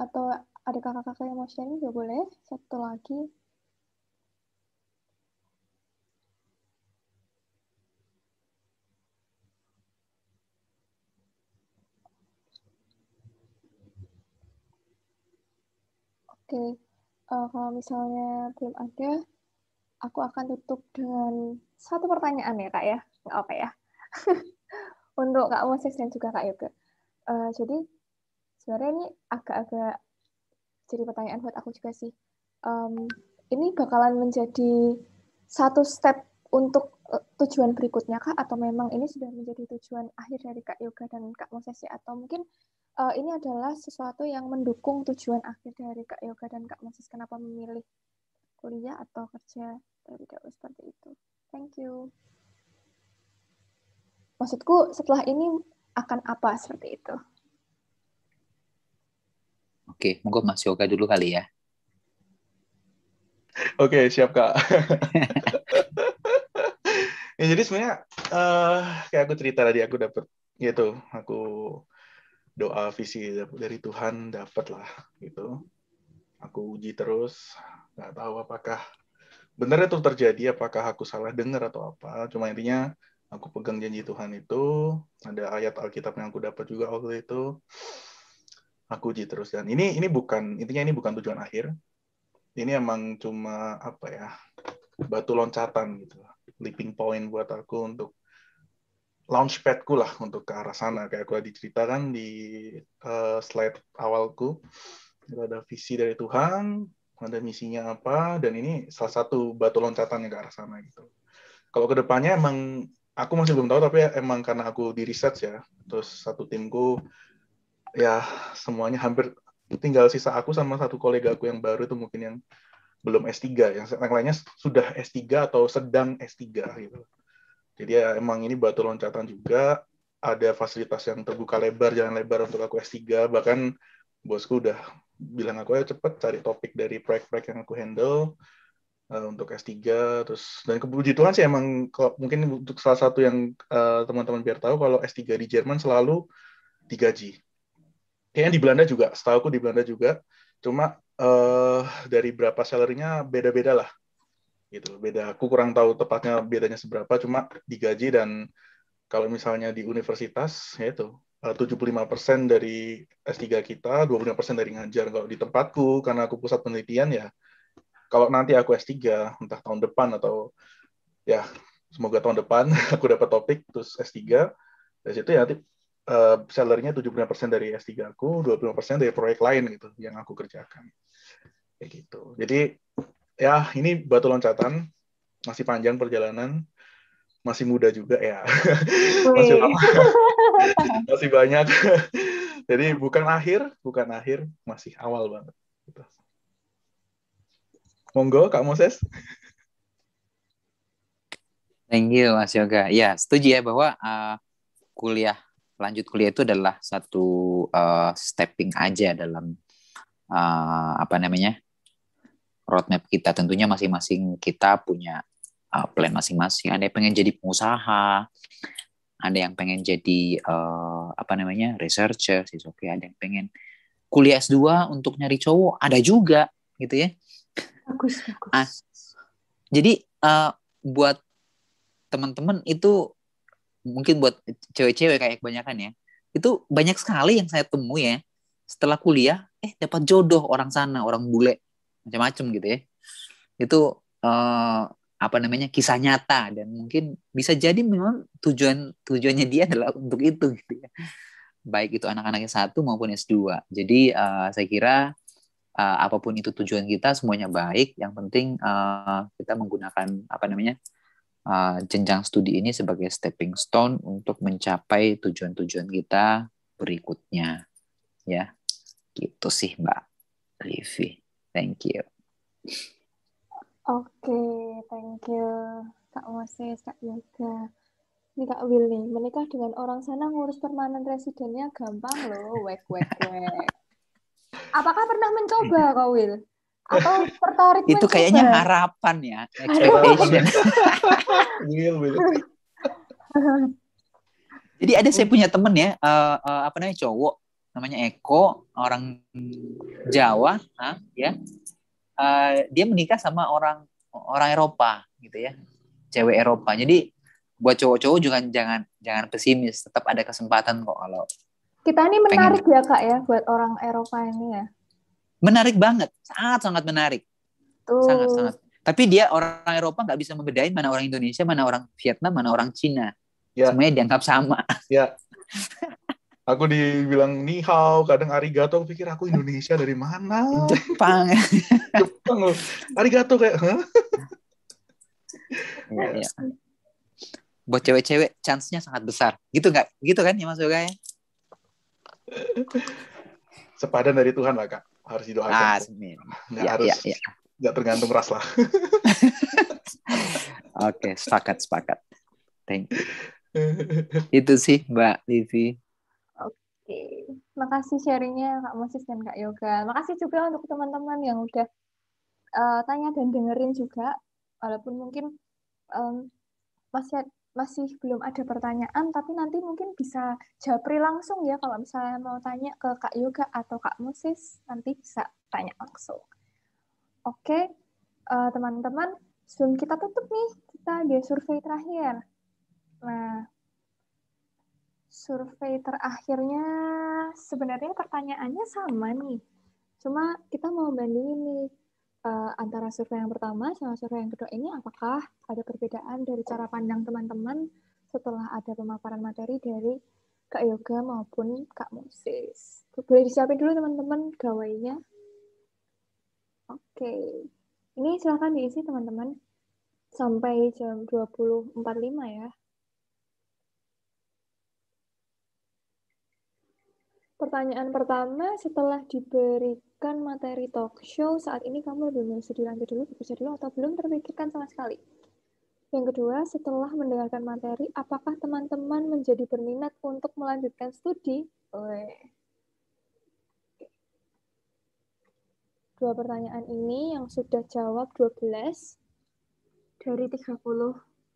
Atau adakah kakak-kakak yang mau sharing? Juga boleh. Satu lagi. Oke, kalau misalnya belum ada, aku akan tutup dengan satu pertanyaan ya Kak ya, nggak apa ya. Untuk Kak Moses dan juga Kak Yoga. Jadi sebenarnya ini agak-agak jadi pertanyaan buat aku juga sih. Ini bakalan menjadi satu step untuk tujuan berikutnya Kak? Atau memang ini sudah menjadi tujuan akhir dari Kak Yoga dan Kak Moses ya? Atau mungkin ini adalah sesuatu yang mendukung tujuan akhir dari Kak Yoga dan Kak Moses. Kenapa memilih kuliah atau kerja terlebih dahulu seperti itu. Thank you. Maksudku setelah ini akan apa seperti itu? Oke, monggo Mas Yoga dulu kali ya. Oke, siap Kak. Ya, jadi sebenarnya kayak aku cerita tadi, aku dapat gitu, aku doa visi dari Tuhan dapat lah gitu. Aku uji terus, nggak tahu apakah benar itu terjadi, apakah aku salah dengar atau apa. Cuma intinya aku pegang janji Tuhan itu, ada ayat Alkitab yang aku dapat juga waktu itu. Aku uji terus, dan ini bukan tujuan akhir. Ini emang cuma apa ya, batu loncatan gitu, leaping point buat aku untuk launchpad-ku lah untuk ke arah sana. Kayak aku tadi ceritakan di slide awalku, itu ada visi dari Tuhan, ada misinya apa, dan ini salah satu batu loncatannya ke arah sana gitu. Kalau ke depannya emang aku masih belum tahu, tapi emang karena aku di research ya, terus satu timku ya semuanya hampir tinggal sisa aku sama satu kolega aku yang baru itu mungkin yang belum S3, yang lainnya sudah S3 atau sedang S3 gitu. Jadi ya emang ini batu loncatan juga, ada fasilitas yang terbuka lebar, jalan lebar untuk aku S3, bahkan bosku udah bilang aku ya cepet cari topik dari proyek-proyek yang aku handle untuk S3. Terus, dan puji Tuhan sih emang mungkin untuk salah satu yang teman-teman biar tahu, kalau S3 di Jerman selalu digaji. Kayaknya di Belanda juga, setahu aku di Belanda juga, cuma dari berapa salary-nya beda-beda lah gitu. Beda, aku kurang tahu tepatnya bedanya seberapa, cuma digaji. Dan kalau misalnya di universitas ya itu 75% dari S3 kita, 25% dari ngajar. Kalau di tempatku, karena aku pusat penelitian ya, kalau nanti aku S3 entah tahun depan atau ya semoga tahun depan aku dapat topik terus S3, dari situ ya nanti salary-nya 75% dari S3 aku, 25% dari proyek lain gitu yang aku kerjakan. Kayak gitu. Jadi ya ini batu loncatan, masih panjang perjalanan, masih muda juga ya. Masih lama. Masih banyak. Jadi bukan akhir, masih awal banget. Gitu. Monggo Kak Moses. Thank you Mas Yoga. Ya, setuju ya bahwa lanjut kuliah itu adalah satu stepping aja dalam roadmap kita. Tentunya masing-masing kita punya plan masing-masing. Ada yang pengen jadi pengusaha, ada yang pengen jadi researcher, oke. Ada yang pengen kuliah S2 untuk nyari cowok, ada juga gitu ya. Bagus. Jadi buat teman-teman itu, mungkin buat cewek-cewek kayak kebanyakan ya, itu banyak sekali yang saya temui ya, setelah kuliah dapat jodoh orang sana, orang bule macam-macam gitu ya. Itu kisah nyata, dan mungkin bisa jadi memang tujuannya dia adalah untuk itu gitu ya, baik itu anak-anak S1 maupun S2. Jadi saya kira apapun itu tujuan kita, semuanya baik. Yang penting kita menggunakan jenjang studi ini sebagai stepping stone untuk mencapai tujuan-tujuan kita berikutnya, ya. Gitu sih Mbak Livi. Thank you. Oke, thank you Kak Moses, Kak Yoga. Ini Kak Will nih, menikah dengan orang sana ngurus permanen residennya gampang loh, wek. Apakah pernah mencoba Kak Will? Atau tertarik Itu mencoba? kayaknya harapan ya, expectation. Jadi ada, saya punya temen ya, cowok, namanya Eko, orang Jawa, ya. Dia menikah sama orang Eropa gitu ya, cewek Eropa. Jadi buat cowok-cowok juga jangan pesimis, tetap ada kesempatan kok kalau kita ini menarik ya Kak ya buat orang Eropa ini ya. Menarik banget, sangat menarik. Sangat. Tapi dia orang Eropa nggak bisa membedain mana orang Indonesia, mana orang Vietnam, mana orang Cina. Ya. Semuanya dianggap sama. Ya. Aku dibilang ni hao, kadang arigato, aku pikir aku Indonesia dari mana? Jepang loh. Arigato kayak, Ya. Buat cewek-cewek chance-nya sangat besar. Gitu nggak? Gitu kan ya Mas Yoga ya? Sepadan dari Tuhan lah Kak. Harus didoakan. Nggak tergantung ras lah. Oke, sepakat. Thank you. Itu sih Mbak Livi. Oke, makasih sharingnya Kak Moses dan Kak Yoga. Makasih juga untuk teman-teman yang udah tanya dan dengerin juga, walaupun mungkin masih belum ada pertanyaan, tapi nanti mungkin bisa japri langsung ya, kalau misalnya mau tanya ke Kak Yoga atau Kak Moses, nanti bisa tanya langsung. Oke, teman-teman, sebelum kita tutup nih, kita ada survei terakhir. Nah, survei terakhirnya sebenarnya pertanyaannya sama nih. Cuma kita mau bandingin nih antara survei yang pertama sama survei yang kedua ini, apakah ada perbedaan dari cara pandang teman-teman setelah ada pemaparan materi dari Kak Yoga maupun Kak Moses. Boleh disiapin dulu teman-teman gawainya. Oke. Ini silakan diisi teman-teman sampai jam 20.45 ya. Pertanyaan pertama, setelah diberikan materi talk show, saat ini kamu lebih memilih studi lanjut dulu, bekerja dulu, atau belum terpikirkan sama sekali? Yang kedua, setelah mendengarkan materi, apakah teman-teman menjadi berminat untuk melanjutkan studi? Dua pertanyaan ini yang sudah jawab 12 dari 30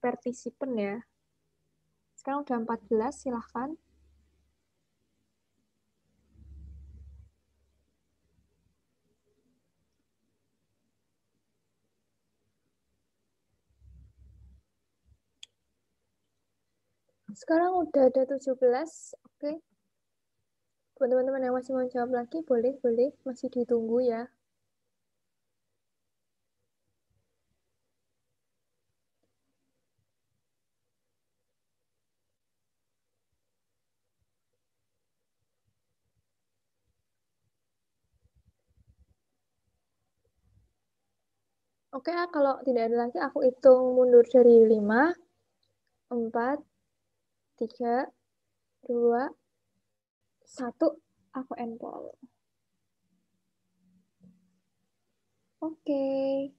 partisipan ya. Sekarang udah 14, silahkan. Sekarang udah ada 17, oke. Buat teman-teman yang masih mau jawab lagi, boleh, masih ditunggu ya. Oke, kalau tidak ada lagi, aku hitung mundur dari 5, 4, 3, 2, 1, aku endpoll. Oke.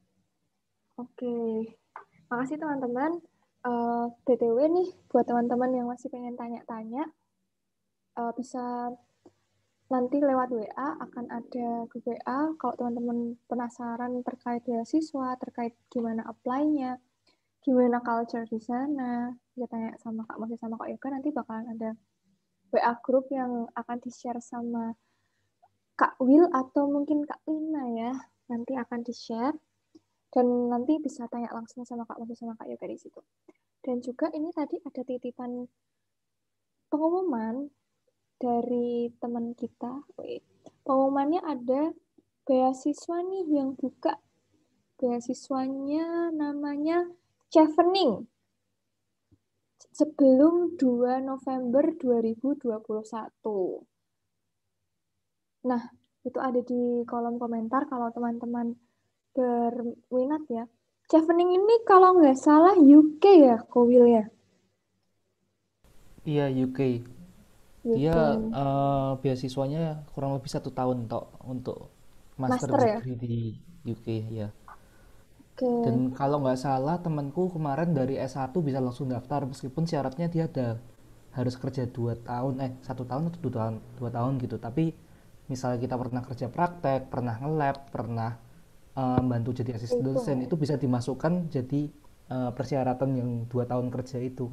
Makasih teman-teman. BTW nih, buat teman-teman yang masih pengen tanya-tanya, bisa nanti lewat WA, akan ada ke WA. Kalau teman-teman penasaran terkait beasiswa, terkait gimana apply-nya, gimana culture di sana. Bisa tanya sama Kak Mas sama Kak Yoga, nanti bakalan ada WA group yang akan di-share sama Kak Will atau mungkin Kak Lina ya. Nanti akan di-share. Dan nanti bisa tanya langsung sama Kak Mas sama Kak Yoga di situ. Dan juga ini tadi ada titipan pengumuman dari teman kita. Pengumumannya ada beasiswa nih yang buka. Beasiswanya namanya Chevening. Sebelum 2 November 2021. Nah, itu ada di kolom komentar kalau teman-teman berminat ya. Chevening ini kalau nggak salah UK ya, Kowil ya? Iya, UK. Dia UK. beasiswanya kurang lebih 1 tahun tok untuk master Master ya? degree di UK ya. Oke. Dan kalau nggak salah temanku kemarin dari S1 bisa langsung daftar meskipun syaratnya dia harus kerja 2 tahun, 1 tahun atau 2 tahun gitu. Tapi misalnya kita pernah kerja praktek, pernah nge-lab, pernah bantu jadi asisten Itu. dosen, itu bisa dimasukkan jadi persyaratan yang 2 tahun kerja itu.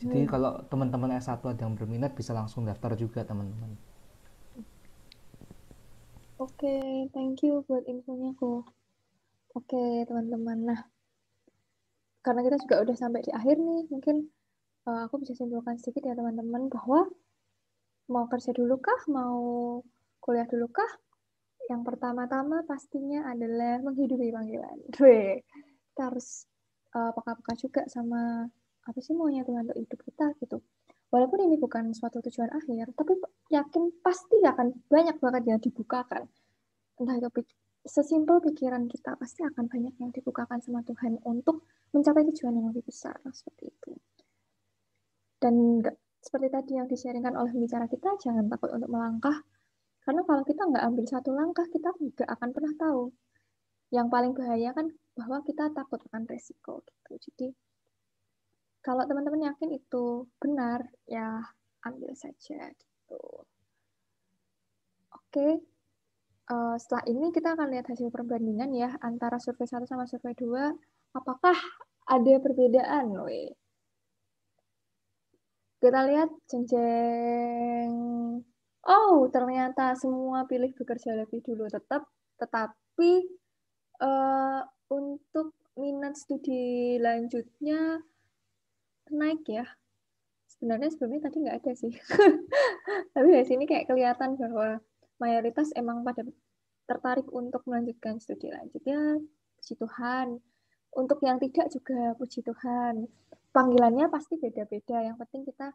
Jadi kalau teman-teman S1 ada yang berminat bisa langsung daftar juga teman-teman. Oke, thank you buat infonya kok. Oke, teman-teman. Nah, karena kita juga udah sampai di akhir nih, mungkin aku bisa simpulkan sedikit ya teman-teman bahwa mau kerja dulu kah, mau kuliah dulu kah? Yang pertama-tama pastinya adalah menghidupi panggilan. Kita harus peka-peka juga sama apa sih maunya Tuhan untuk hidup kita gitu. Walaupun ini bukan suatu tujuan akhir, tapi yakin pasti akan banyak banget yang dibukakan. Entah itu sesimpel pikiran kita, pasti akan banyak yang dibukakan sama Tuhan untuk mencapai tujuan yang lebih besar. Seperti itu. Dan seperti tadi yang di-sharingkan oleh pembicara kita, jangan takut untuk melangkah. Karena kalau kita nggak ambil satu langkah, kita nggak akan pernah tahu. Yang paling bahaya kan bahwa kita takut akan resiko. Gitu. Jadi, kalau teman-teman yakin itu benar, ya ambil saja. Gitu. Oke. Setelah ini kita akan lihat hasil perbandingan ya antara survei 1 sama survei 2. Apakah ada perbedaan? Kita lihat jeng-jeng. Oh, ternyata semua pilih bekerja lebih dulu tetapi untuk minat studi lanjutnya naik ya. Sebenarnya sebelumnya tadi nggak ada sih. Tapi dari sini kayak kelihatan bahwa mayoritas emang pada tertarik untuk melanjutkan studi lanjutnya. Puji Tuhan. Untuk yang tidak juga puji Tuhan. Panggilannya pasti beda-beda. Yang penting kita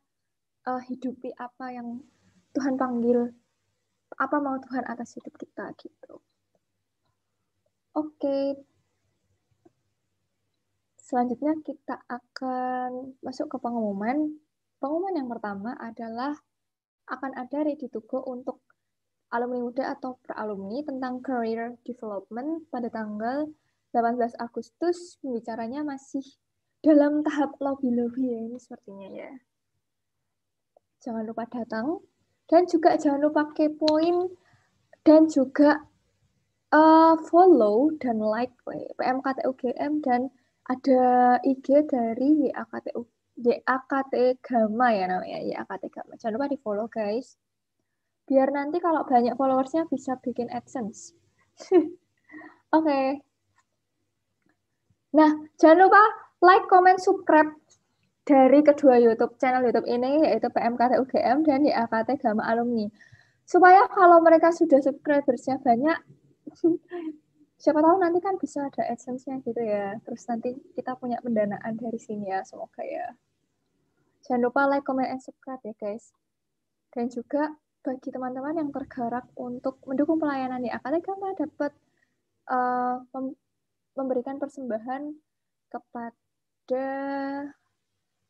hidupi apa yang Tuhan panggil. Apa mau Tuhan atas hidup kita gitu. Oke. Selanjutnya kita akan masuk ke pengumuman. Pengumuman yang pertama adalah akan ada ready to go untuk alumni muda atau pra-alumni tentang career development pada tanggal 18 Agustus. Pembicaranya masih dalam tahap lobby-lobby ya ini sepertinya ya. Jangan lupa datang dan juga jangan lupa kepoin dan juga follow dan like PMKT UGM dan ada IG dari YAKT Gama ya namanya, YAKT Gama. Jangan lupa di-follow guys. Biar nanti kalau banyak followersnya bisa bikin AdSense. Oke. Nah, jangan lupa like, comment, subscribe dari kedua channel YouTube ini yaitu PMKT UGM dan YAKT Gama Alumni. Supaya kalau mereka sudah subscribersnya banyak, siapa tahu nanti kan bisa ada AdSense-nya gitu ya. Terus nanti kita punya pendanaan dari sini ya, semoga ya. Jangan lupa like, comment, and subscribe ya guys. Dan juga bagi teman-teman yang tergerak untuk mendukung pelayanan YAKT Gama dapat memberikan persembahan kepada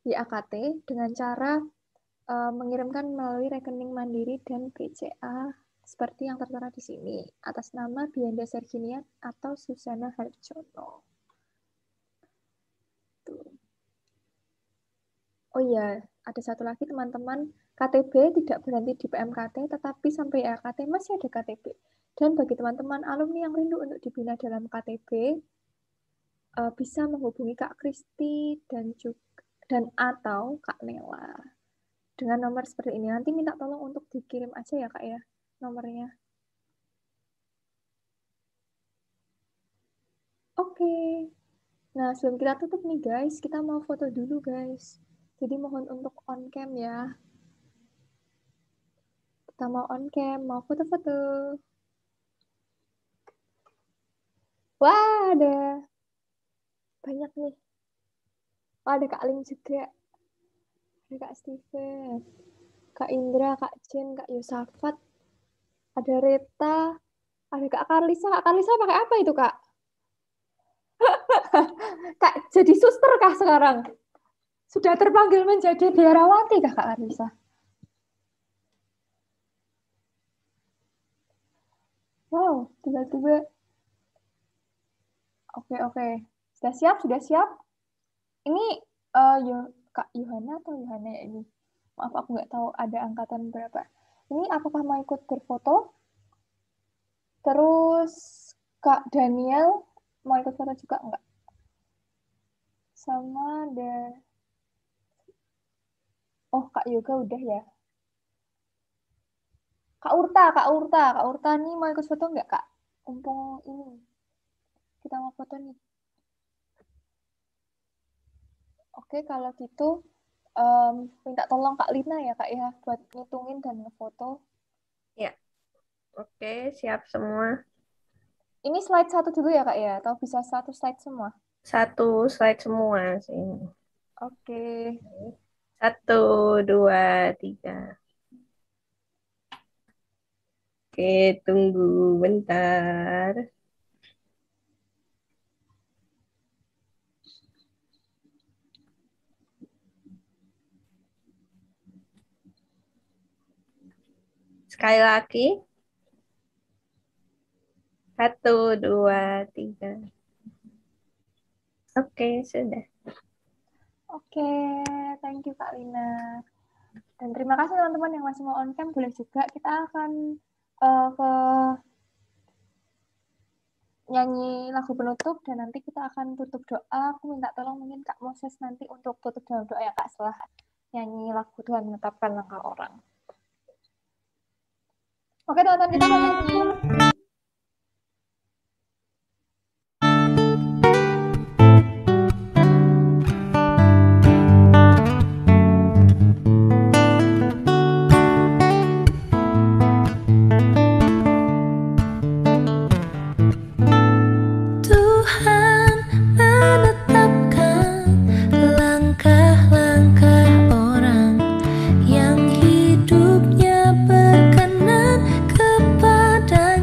YAKT dengan cara mengirimkan melalui rekening Mandiri dan BCA seperti yang tertera di sini atas nama Bianda Serginian atau Susana Harjono. Tuh. Oh iya, ada satu lagi teman-teman, KTB tidak berhenti di PMKT, tetapi sampai YAKT masih ada KTB. Dan bagi teman-teman alumni yang rindu untuk dibina dalam KTB, bisa menghubungi Kak Kristi dan atau Kak Nela dengan nomor seperti ini. Nanti minta tolong untuk dikirim aja ya Kak ya nomornya. Oke. Nah, sebelum kita tutup nih guys, kita mau foto dulu guys. Jadi mohon untuk on cam ya. Kita mau on cam, mau foto-foto. Wah, ada banyak nih. Oh, ada Kak Ling juga. Ada Kak Steven. Kak Indra, Kak Jen, Kak Yosafat. Ada Reta. Ada Kak Karlisa. Kak Karlisa pakai apa itu, Kak? Kak, jadi suster kah sekarang? Sudah terpanggil menjadi biarawati kah, Kak Karlisa? Wow, tiba-tiba. Oke. Sudah siap? Ini Kak Yohana atau Yohana ya ini? Maaf, aku nggak tahu ada angkatan berapa. Ini apakah mau ikut berfoto? Terus Kak Daniel mau ikut foto juga enggak? Sama ada... Oh, Kak Yoga udah ya. Kak Urta nih mau ikut foto enggak, Kak? Mumpung ini. Kita mau foto nih. Oke, kalau gitu minta tolong Kak Lina ya, Kak ya, buat ngitungin dan ngefoto. Ya, oke, siap semua. Ini slide satu dulu ya, Kak ya? Atau bisa satu slide semua? Satu slide semua sih. Oke. 1, 2, 3. Oke, tunggu bentar. Sekali lagi. 1, 2, 3. Oke, sudah. Oke, thank you Kak Lina. Dan terima kasih teman-teman yang masih mau on cam, boleh juga kita akan ke nyanyi lagu penutup dan nanti kita akan tutup doa. Aku minta tolong mungkin Kak Moses nanti untuk tutup dalam doa ya Kak setelah nyanyi lagu Tuhan menetapkan langkah orang. Oke teman-teman, kita mau nyanyi. Hidupnya berkenan kepada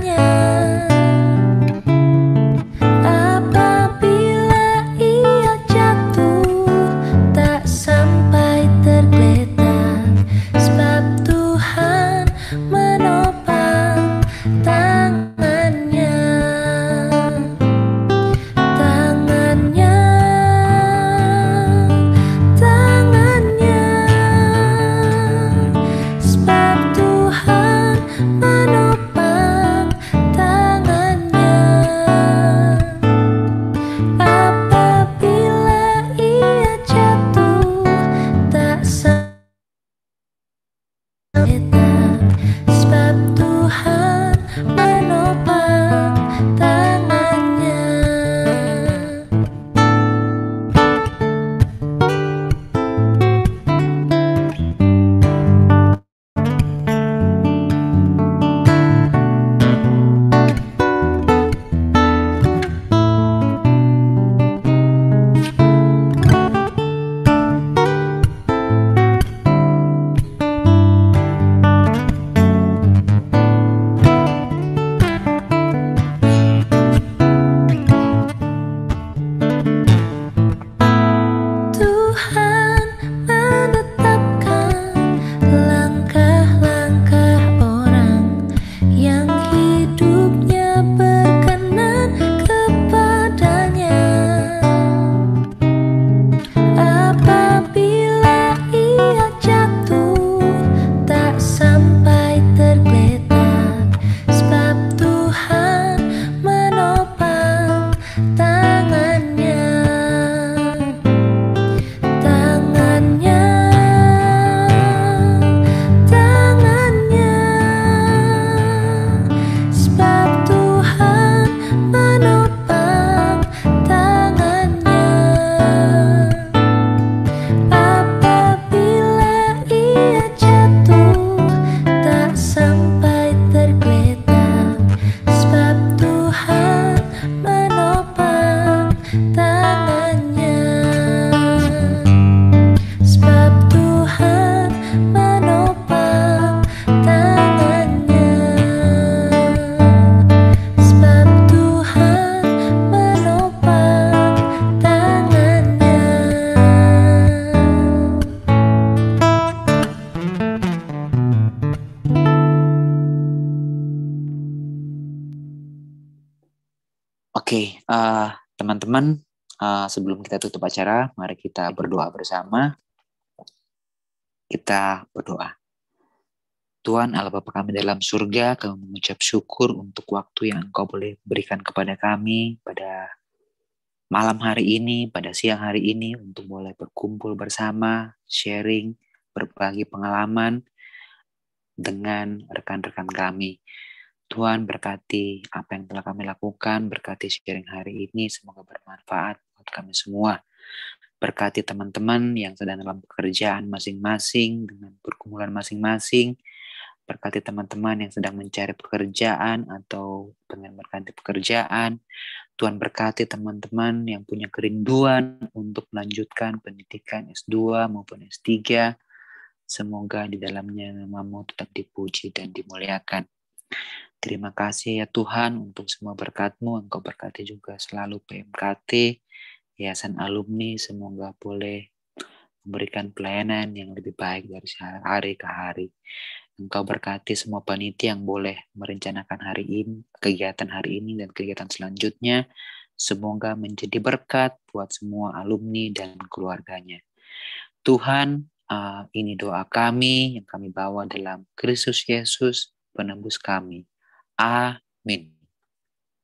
Oke, teman-teman, sebelum kita tutup acara, mari kita berdoa bersama. Kita berdoa. Tuhan Allah Bapa kami dalam surga, kami mengucap syukur untuk waktu yang Engkau boleh berikan kepada kami pada malam hari ini, pada siang hari ini, untuk boleh berkumpul bersama, sharing, berbagi pengalaman dengan rekan-rekan kami. Tuhan berkati apa yang telah kami lakukan, berkati sharing hari ini, semoga bermanfaat buat kami semua. Berkati teman-teman yang sedang dalam pekerjaan masing-masing, dengan pergumulan masing-masing. Berkati teman-teman yang sedang mencari pekerjaan atau pengen berganti pekerjaan. Tuhan berkati teman-teman yang punya kerinduan untuk melanjutkan pendidikan S2 maupun S3. Semoga di dalamnya nama-Mu tetap dipuji dan dimuliakan. Terima kasih ya Tuhan untuk semua berkat-Mu. Engkau berkati juga selalu PMKT, Yayasan Alumni, semoga boleh memberikan pelayanan yang lebih baik dari hari ke hari. Engkau berkati semua panitia yang boleh merencanakan hari ini, kegiatan hari ini dan kegiatan selanjutnya. Semoga menjadi berkat buat semua alumni dan keluarganya. Tuhan, ini doa kami yang kami bawa dalam Kristus Yesus, penebus kami. Amin.